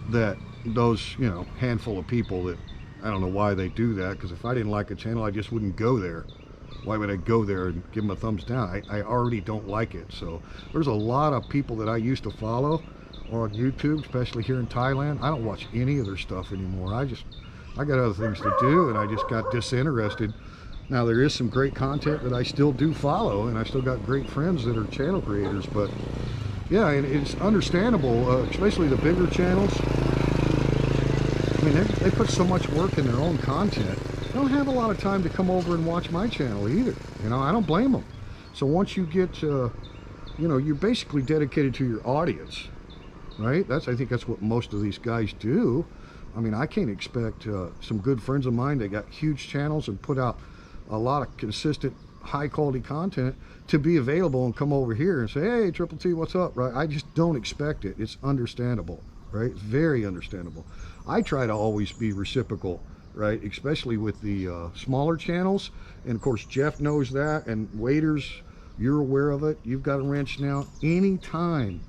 that those, you know, handful of people that, I don't know why they do that, because if I didn't like a channel, I just wouldn't go there. Why would I go there and give them a thumbs down? I already don't like it. So there's a lot of people that I used to follow on YouTube, especially here in Thailand. I don't watch any of their stuff anymore. I got other things to do, and I just got disinterested. Now there is some great content that I still do follow, and I still got great friends that are channel creators, but yeah, and it's understandable, especially the bigger channels. I mean, they put so much work in their own content. They don't have a lot of time to come over and watch my channel either. You know, I don't blame them. So once you get, you know, you're basically dedicated to your audience, right? I think that's what most of these guys do. I mean, I can't expect some good friends of mine that got huge channels and put out a lot of consistent, high quality content to be available and come over here and say, hey, Triple T, what's up, right? I just don't expect it. It's understandable, right? Very understandable. I try to always be reciprocal, right? Especially with the smaller channels. And of course, Jeff knows that, and waiters, you're aware of it. You've got a wrench now. Anytime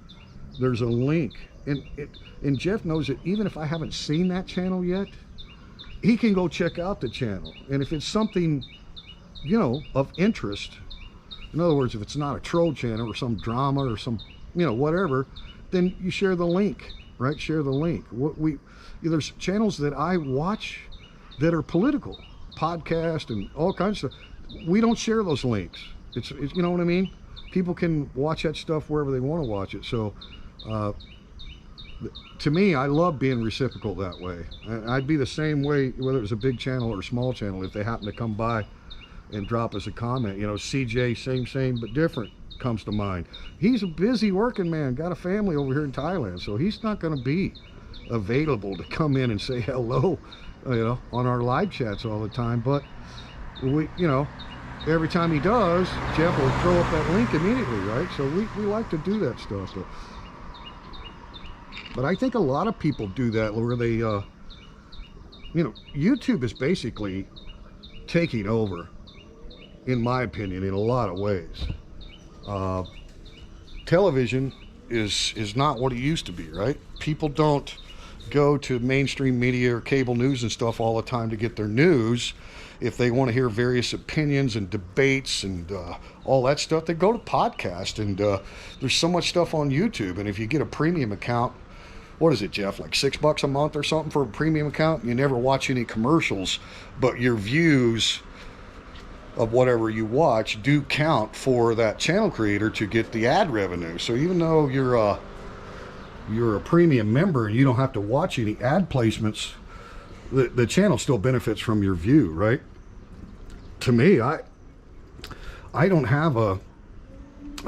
there's a link, and Jeff knows that even if I haven't seen that channel yet, he can go check out the channel. And if it's something, you know, of interest, in other words, if it's not a troll channel or some drama or some, you know, whatever, then you share the link, right? Share the link. There's channels that I watch that are political, podcast and all kinds of stuff. We don't share those links. It's you know what I mean? People can watch that stuff wherever they want to watch it. So to me, I love being reciprocal that way. I'd be the same way whether it was a big channel or a small channel. If they happen to come by and drop us a comment, you know, CJ, same but different comes to mind. He's a busy working man, got a family over here in Thailand, so he's not going to be available to come in and say hello, you know, on our live chats all the time. But we, you know, every time he does, Jeff will throw up that link immediately, right? So we like to do that stuff. But I think a lot of people do that where they, you know, YouTube is basically taking over, in my opinion, in a lot of ways. Television is not what it used to be, right? People don't go to mainstream media or cable news and stuff all the time to get their news. If they want to hear various opinions and debates and all that stuff, they go to podcasts, and there's so much stuff on YouTube. And if you get a premium account, what is it, Jeff, like $6 a month or something for a premium account? You never watch any commercials, but your views of whatever you watch do count for that channel creator to get the ad revenue. So even though you're a premium member and you don't have to watch any ad placements, the channel still benefits from your view, right? To me, I don't have a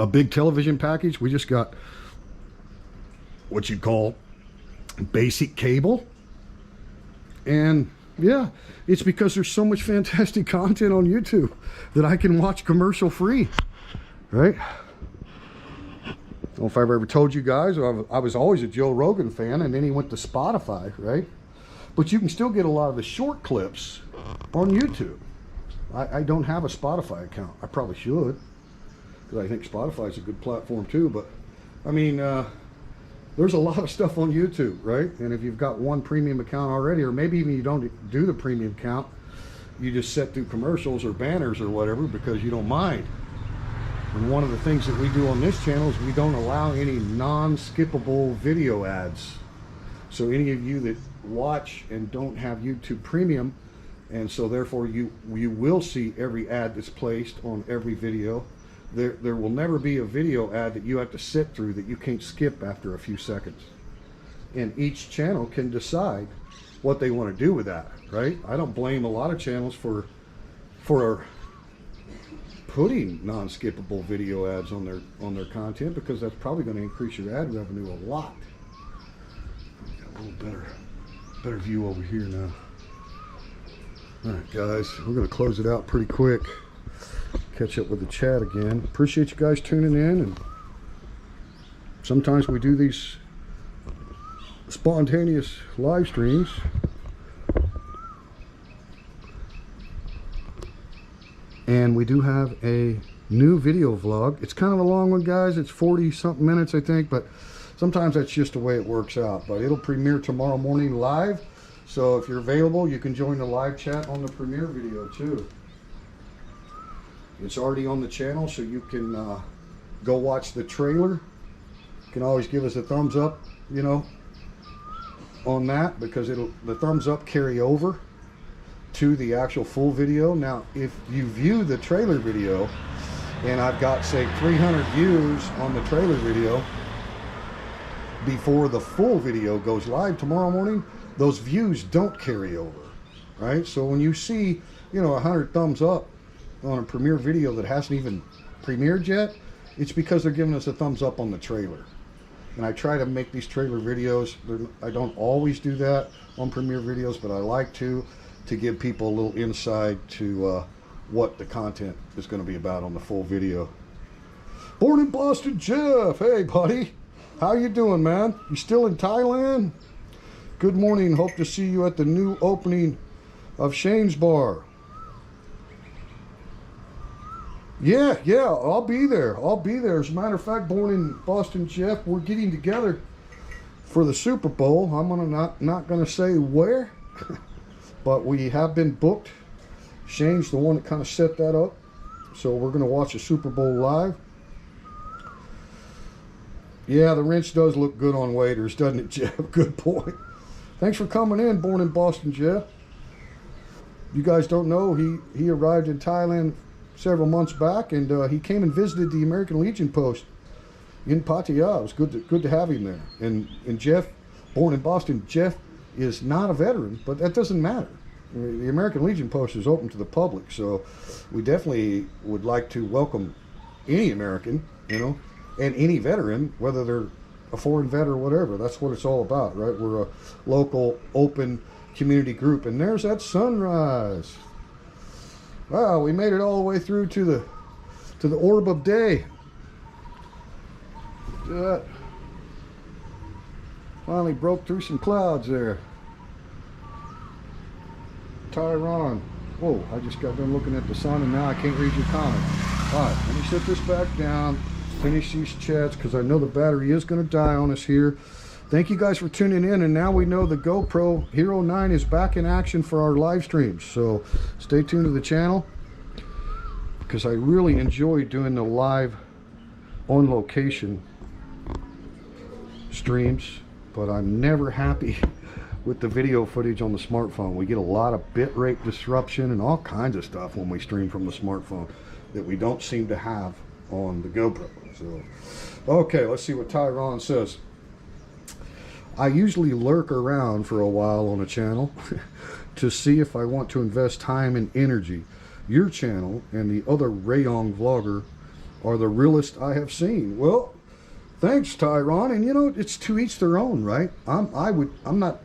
big television package. We just got what you call basic cable. And yeah, it's because there's so much fantastic content on YouTube that I can watch commercial free, right? I don't know if I've ever told you guys, I was always a Joe Rogan fan, and then he went to Spotify, right? But you can still get a lot of the short clips on YouTube. I don't have a Spotify account. I probably should, because I think Spotify is a good platform too. But I mean, there's a lot of stuff on YouTube, right? And if you've got one premium account already, or maybe even you don't do the premium account, you just set through commercials or banners or whatever because you don't mind. And one of the things that we do on this channel is we don't allow any non-skippable video ads. So any of you that watch and don't have YouTube Premium, and so therefore you will see every ad that's placed on every video. There will never be a video ad that you have to sit through that you can't skip after a few seconds. And each channel can decide what they want to do with that, right? I don't blame a lot of channels for putting non-skippable video ads on their content, because that's probably going to increase your ad revenue a lot. Got a little better view over here now. All right, guys, we're going to close it out pretty quick. Catch up with the chat again. Appreciate you guys tuning in, and sometimes we do these spontaneous live streams. And we do have a new video vlog. It's kind of a long one, guys. It's 40 something minutes, I think, but sometimes that's just the way it works out. But it'll premiere tomorrow morning live. So if you're available, you can join the live chat on the premiere video too. It's already on the channel, so you can go watch the trailer. You can always give us a thumbs up, you know, on that, because the thumbs up carry over to the actual full video. Now, if you view the trailer video, and I've got, say, 300 views on the trailer video before the full video goes live tomorrow morning, those views don't carry over, right? So when you see, you know, 100 thumbs up on a premiere video that hasn't even premiered yet, it's because they're giving us a thumbs up on the trailer. And I try to make these trailer videos, I don't always do that on premiere videos, but I like to give people a little insight to what the content is going to be about on the full video. Born in Boston, Jeff. Hey, buddy. How you doing, man? You still in Thailand? Good morning. Hope to see you at the new opening of Shane's Bar. Yeah, I'll be there. As a matter of fact, Born in Boston, Jeff, we're getting together for the Super Bowl. I'm not gonna say where, but we have been booked. Shane's the one that kind of set that up, so we're gonna watch the Super Bowl live. Yeah, the wrench does look good on waiters, doesn't it, Jeff? Good point. Thanks for coming in, Born in Boston, Jeff. You guys don't know, he arrived in Thailand several months back, and he came and visited the American Legion post in Pattaya. It was good to have him there. And Jeff, Born in Boston, Jeff is not a veteran, but that doesn't matter. The American Legion post is open to the public, so we definitely would like to welcome any American, you know, and any veteran, whether they're a foreign vet or whatever. That's what it's all about, right? We're a local, open community group. And there's that sunrise. Wow, we made it all the way through to the orb of day. Look at that. Finally broke through some clouds there. Tyron. Whoa, I just got done looking at the sun and now I can't read your comment. Alright, let me set this back down, finish these chats, because I know the battery is going to die on us here. Thank you guys for tuning in, and now we know the GoPro Hero 9 is back in action for our live streams. So stay tuned to the channel, because I really enjoy doing the live on location streams, but I'm never happy with the video footage on the smartphone. We get a lot of bitrate disruption and all kinds of stuff when we stream from the smartphone that we don't seem to have on the GoPro. So, okay, let's see what Tyron says. I usually lurk around for a while on a channel to see if I want to invest time and energy. Your channel and the other Rayong vlogger are the realest I have seen. Well, thanks, Tyron. And you know, it's to each their own, right? I'm not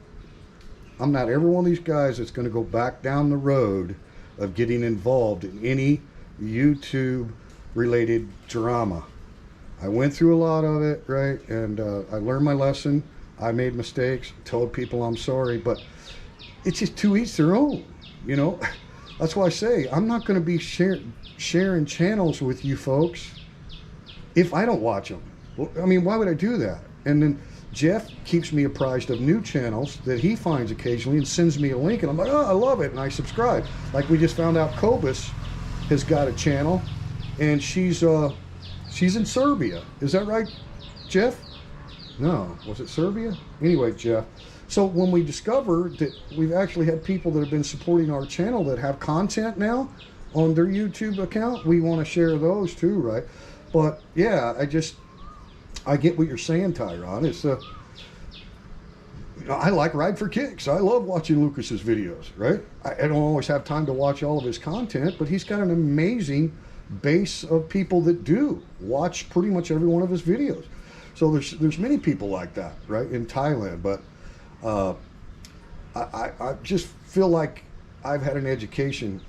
every one of these guys that's going to go back down the road of getting involved in any YouTube related drama. I went through a lot of it, right? And I learned my lesson. I made mistakes, told people I'm sorry, but it's just to each their own, you know? That's why I say I'm not going to be sharing channels with you folks if I don't watch them. Well, I mean, why would I do that? And then Jeff keeps me apprised of new channels that he finds occasionally and sends me a link, and I'm like, oh, I love it, and I subscribe. Like we just found out Cobus has got a channel, and she's in Serbia. Is that right, Jeff? No, was it Serbia? Anyway, Jeff. So when we discovered that we've actually had people that have been supporting our channel that have content now on their YouTube account, we want to share those too, right? But yeah, I get what you're saying, Tyron. It's I like Ride for Kicks. I love watching Lucas's videos, right? I don't always have time to watch all of his content, but he's got an amazing base of people that do watch pretty much every one of his videos. So there's many people like that, right, in Thailand. But I just feel like I've had an education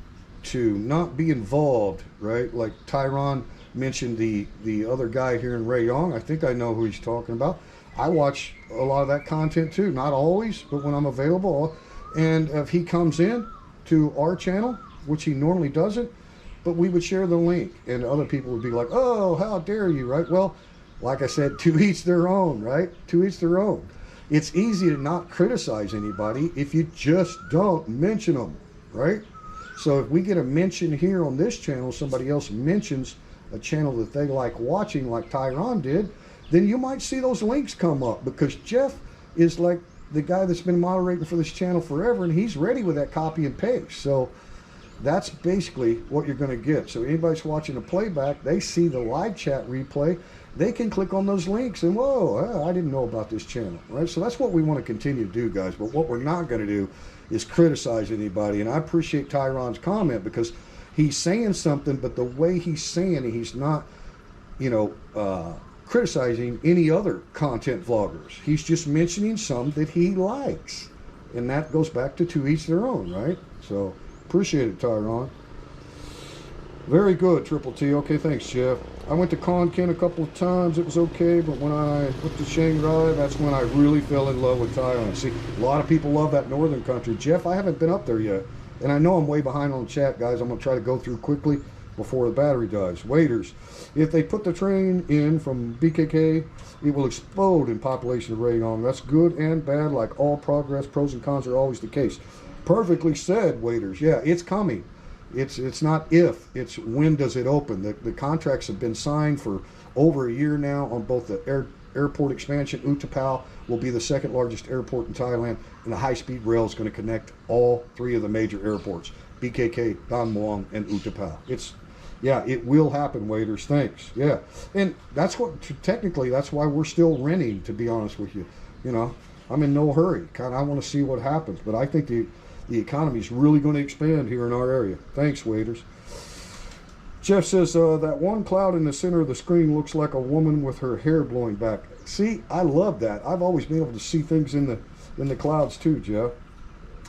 to not be involved, right? Like Tyron mentioned the other guy here in Rayong. I think I know who he's talking about. I watch a lot of that content too, not always, but when I'm available. And if he comes in to our channel, which he normally doesn't, but we would share the link, and other people would be like, oh, how dare you, right? Well, like I said, to each their own, right? To each their own. It's easy to not criticize anybody if you just don't mention them, right? So if we get a mention here on this channel, somebody else mentions a channel that they like watching, like Tyron did, then you might see those links come up, because Jeff is like the guy that's been moderating for this channel forever, and he's ready with that copy and paste. So that's basically what you're going to get. So anybody's watching a playback, they see the live chat replay, they can click on those links and, whoa, I didn't know about this channel, right? So that's what we want to continue to do, guys. But what we're not going to do is criticize anybody. And I appreciate Tyron's comment, because he's saying something, but the way he's saying it, he's not, you know, criticizing any other content vloggers. He's just mentioning some that he likes. And that goes back to each their own, right? So appreciate it, Tyron. Very good, Triple T. Okay, thanks, Jeff. I went to Konkan a couple of times. It was okay, but when I went to Shanghai, that's when I really fell in love with Thailand. See, a lot of people love that northern country. Jeff, I haven't been up there yet, and I know I'm way behind on the chat, guys. I'm going to try to go through quickly before the battery dies. Waiters, if they put the train in from BKK, it will explode in population of Rayong. That's good and bad. Like all progress, pros and cons are always the case. Perfectly said, Waiters. Yeah, it's coming. It's not if, it's when does it open. The contracts have been signed for over a year now on both the airport expansion. Utapao will be the second largest airport in Thailand, and the high-speed rail is going to connect all three of the major airports, BKK, Don Muang, and Utapao. Yeah, it will happen, Waiters. Thanks. Yeah, and that's what, technically, that's why we're still renting, to be honest with you. You know, I'm in no hurry. I want to see what happens, but I think the economy is really going to expand here in our area. Thanks, Waiters. Jeff says, that one cloud in the center of the screen looks like a woman with her hair blowing back. See, I love that. I've always been able to see things in the clouds too, Jeff.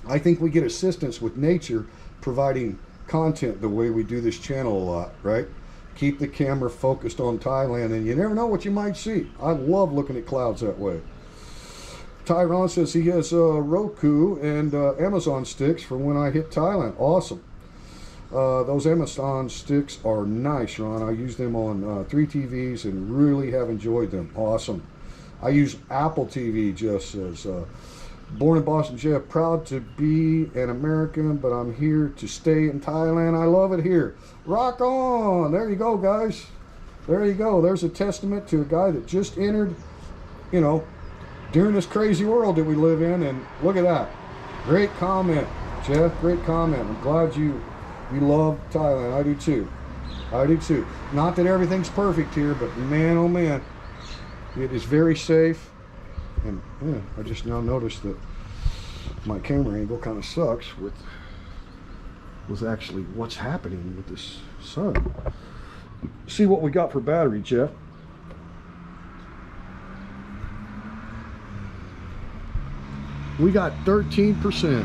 I think we get assistance with nature providing content the way we do this channel a lot, right? Keep the camera focused on Thailand, and you never know what you might see. I love looking at clouds that way. Tyron says he has Roku and Amazon sticks for when I hit Thailand. Awesome. Those Amazon sticks are nice, Ron. I use them on 3 TVs and really have enjoyed them. Awesome. I use Apple TV, Jeff says. Born in Boston, Jeff. Proud to be an American, but I'm here to stay in Thailand. I love it here. Rock on. There you go, guys. There you go. There's a testament to a guy that just entered, you know, during this crazy world that we live in. And look at that. Great comment, Jeff. Great comment. I'm glad you love Thailand. I do too. I do too. Not that everything's perfect here, but man, oh man, it is very safe. And yeah, I just now noticed that my camera angle kind of sucks with actually what's happening with this sun. See what we got for battery, Jeff. We got 13%.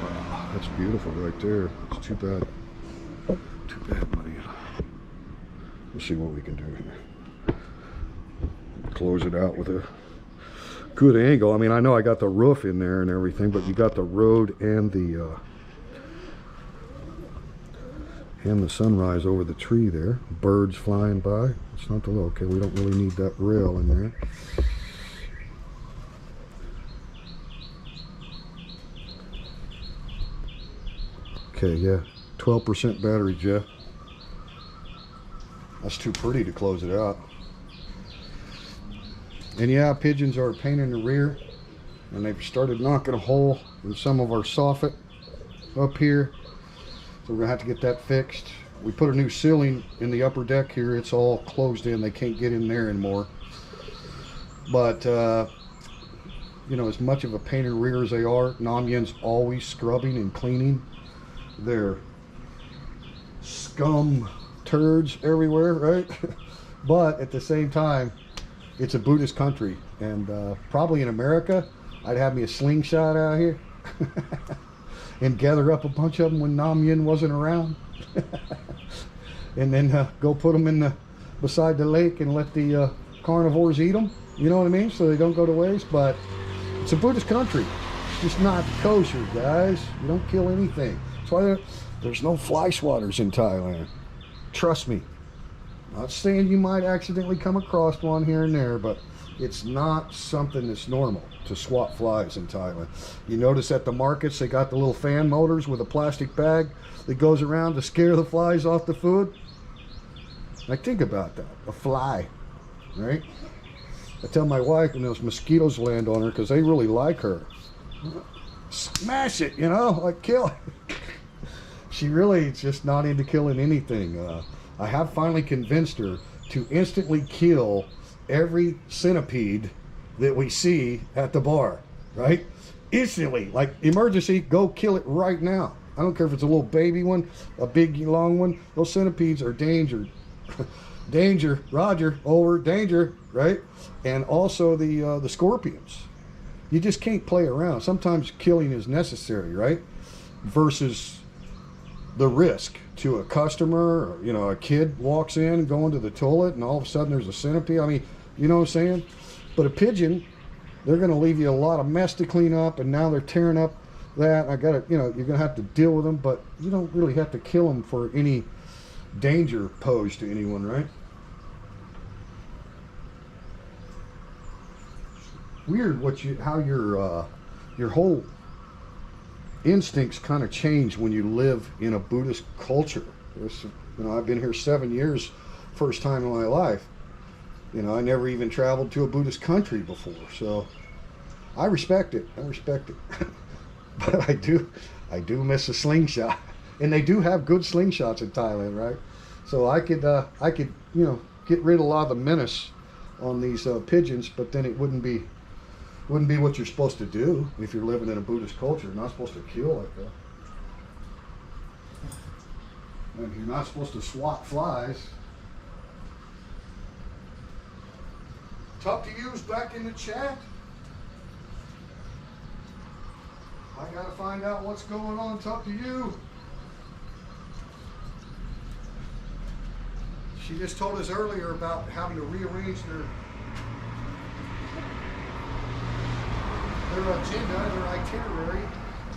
Wow, that's beautiful right there. It's too bad. Too bad, buddy. We'll see what we can do here. Close it out with a good angle. I mean, I know I got the roof in there and everything, but you got the road and the sunrise over the tree there. Birds flying by. It's not the low. Okay, we don't really need that rail in there. Okay, yeah, 12% battery, Jeff. That's too pretty to close it out. And yeah, pigeons are a pain in the rear, and they've started knocking a hole in some of our soffit up here. So we're gonna have to get that fixed. We put a new ceiling in the upper deck here. It's all closed in. They can't get in there anymore. But you know, as much of a pain in the rear as they are, Nam Yen's always scrubbing and cleaning their scum turds everywhere, right? But at the same time, it's a Buddhist country, and probably in America, I'd have me a slingshot out here and gather up a bunch of them when Nam Yen wasn't around, and then go put them in beside the lake and let the carnivores eat them. You know what I mean? So they don't go to waste. But it's a Buddhist country. It's just not kosher, guys. You don't kill anything. That's why there's no fly swatters in Thailand. Trust me. Not saying you might accidentally come across one here and there, but it's not something that's normal to swat flies in Thailand. You notice at the markets, they got the little fan motors with a plastic bag that goes around to scare the flies off the food. Like, think about that. A fly, right? I tell my wife when those mosquitoes land on her, because they really like her, smash it, you know, like kill it. She really is just not into killing anything. I have finally convinced her to instantly kill every centipede that we see at the bar, right? Instantly, like emergency, go kill it right now. I don't care if it's a little baby one, a big long one. Those centipedes are danger. Danger, Roger, over, danger, right? And also the scorpions. You just can't play around. Sometimes killing is necessary, right? Versus the risk to a customer, or, you know, a kid walks in going to the toilet and all of a sudden there's a centipede. I mean, you know what I'm saying? But a pigeon, they're going to leave you a lot of mess to clean up, and now they're tearing up that. I got to, you know, you're going to have to deal with them, but you don't really have to kill them for any danger posed to anyone, right? Weird how your whole instincts kind of change when you live in a Buddhist culture. You know, I've been here 7 years, first time in my life. You know, I never even traveled to a Buddhist country before, so I respect it. I respect it. But I do miss a slingshot, and they do have good slingshots in Thailand, right? So I could you know, get rid of a lot of the menace on these pigeons, but then it wouldn't be what you're supposed to do if you're living in a Buddhist culture. You're not supposed to kill like that. And you're not supposed to swat flies. Talk to you's back in the chat. I gotta find out what's going on. Talk to you. She just told us earlier about having to rearrange their agenda, their itinerary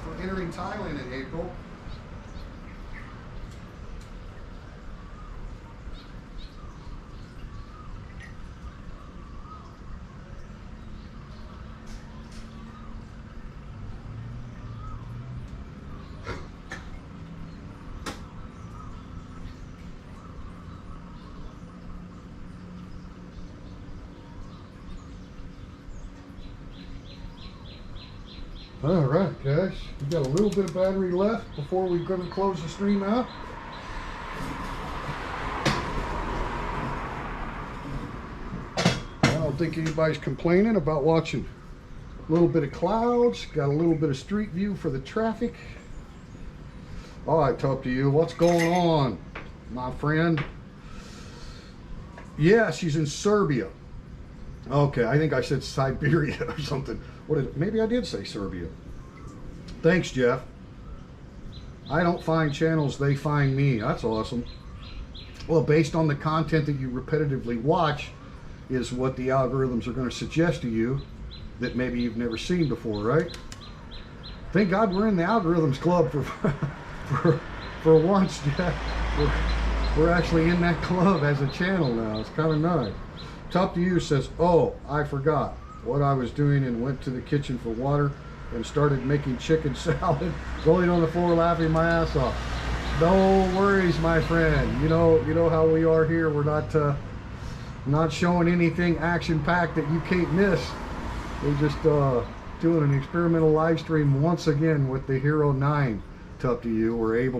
for entering Thailand in April. All right, guys, we got a little bit of battery left before we're going to close the stream out. I don't think anybody's complaining about watching a little bit of clouds. Got a little bit of street view for the traffic. All right, talk to you. What's going on, my friend? Yeah, she's in Serbia. Okay, I think I said Siberia or something. Maybe I did say Serbia. Thanks, Jeff. I don't find channels, they find me. That's awesome. Well, based on the content that you repetitively watch is what the algorithms are going to suggest to you that maybe you've never seen before, right? Thank God we're in the algorithms club for once, Jeff. We're actually in that club as a channel now. It's kind of nice. Top to You says, oh, I forgot what I was doing and went to the kitchen for water and started making chicken salad, rolling on the floor laughing my ass off. No worries, my friend. You know how we are here. We're not showing anything action-packed that you can't miss. We're just doing an experimental live stream once again with the Hero 9. Top to You. We're able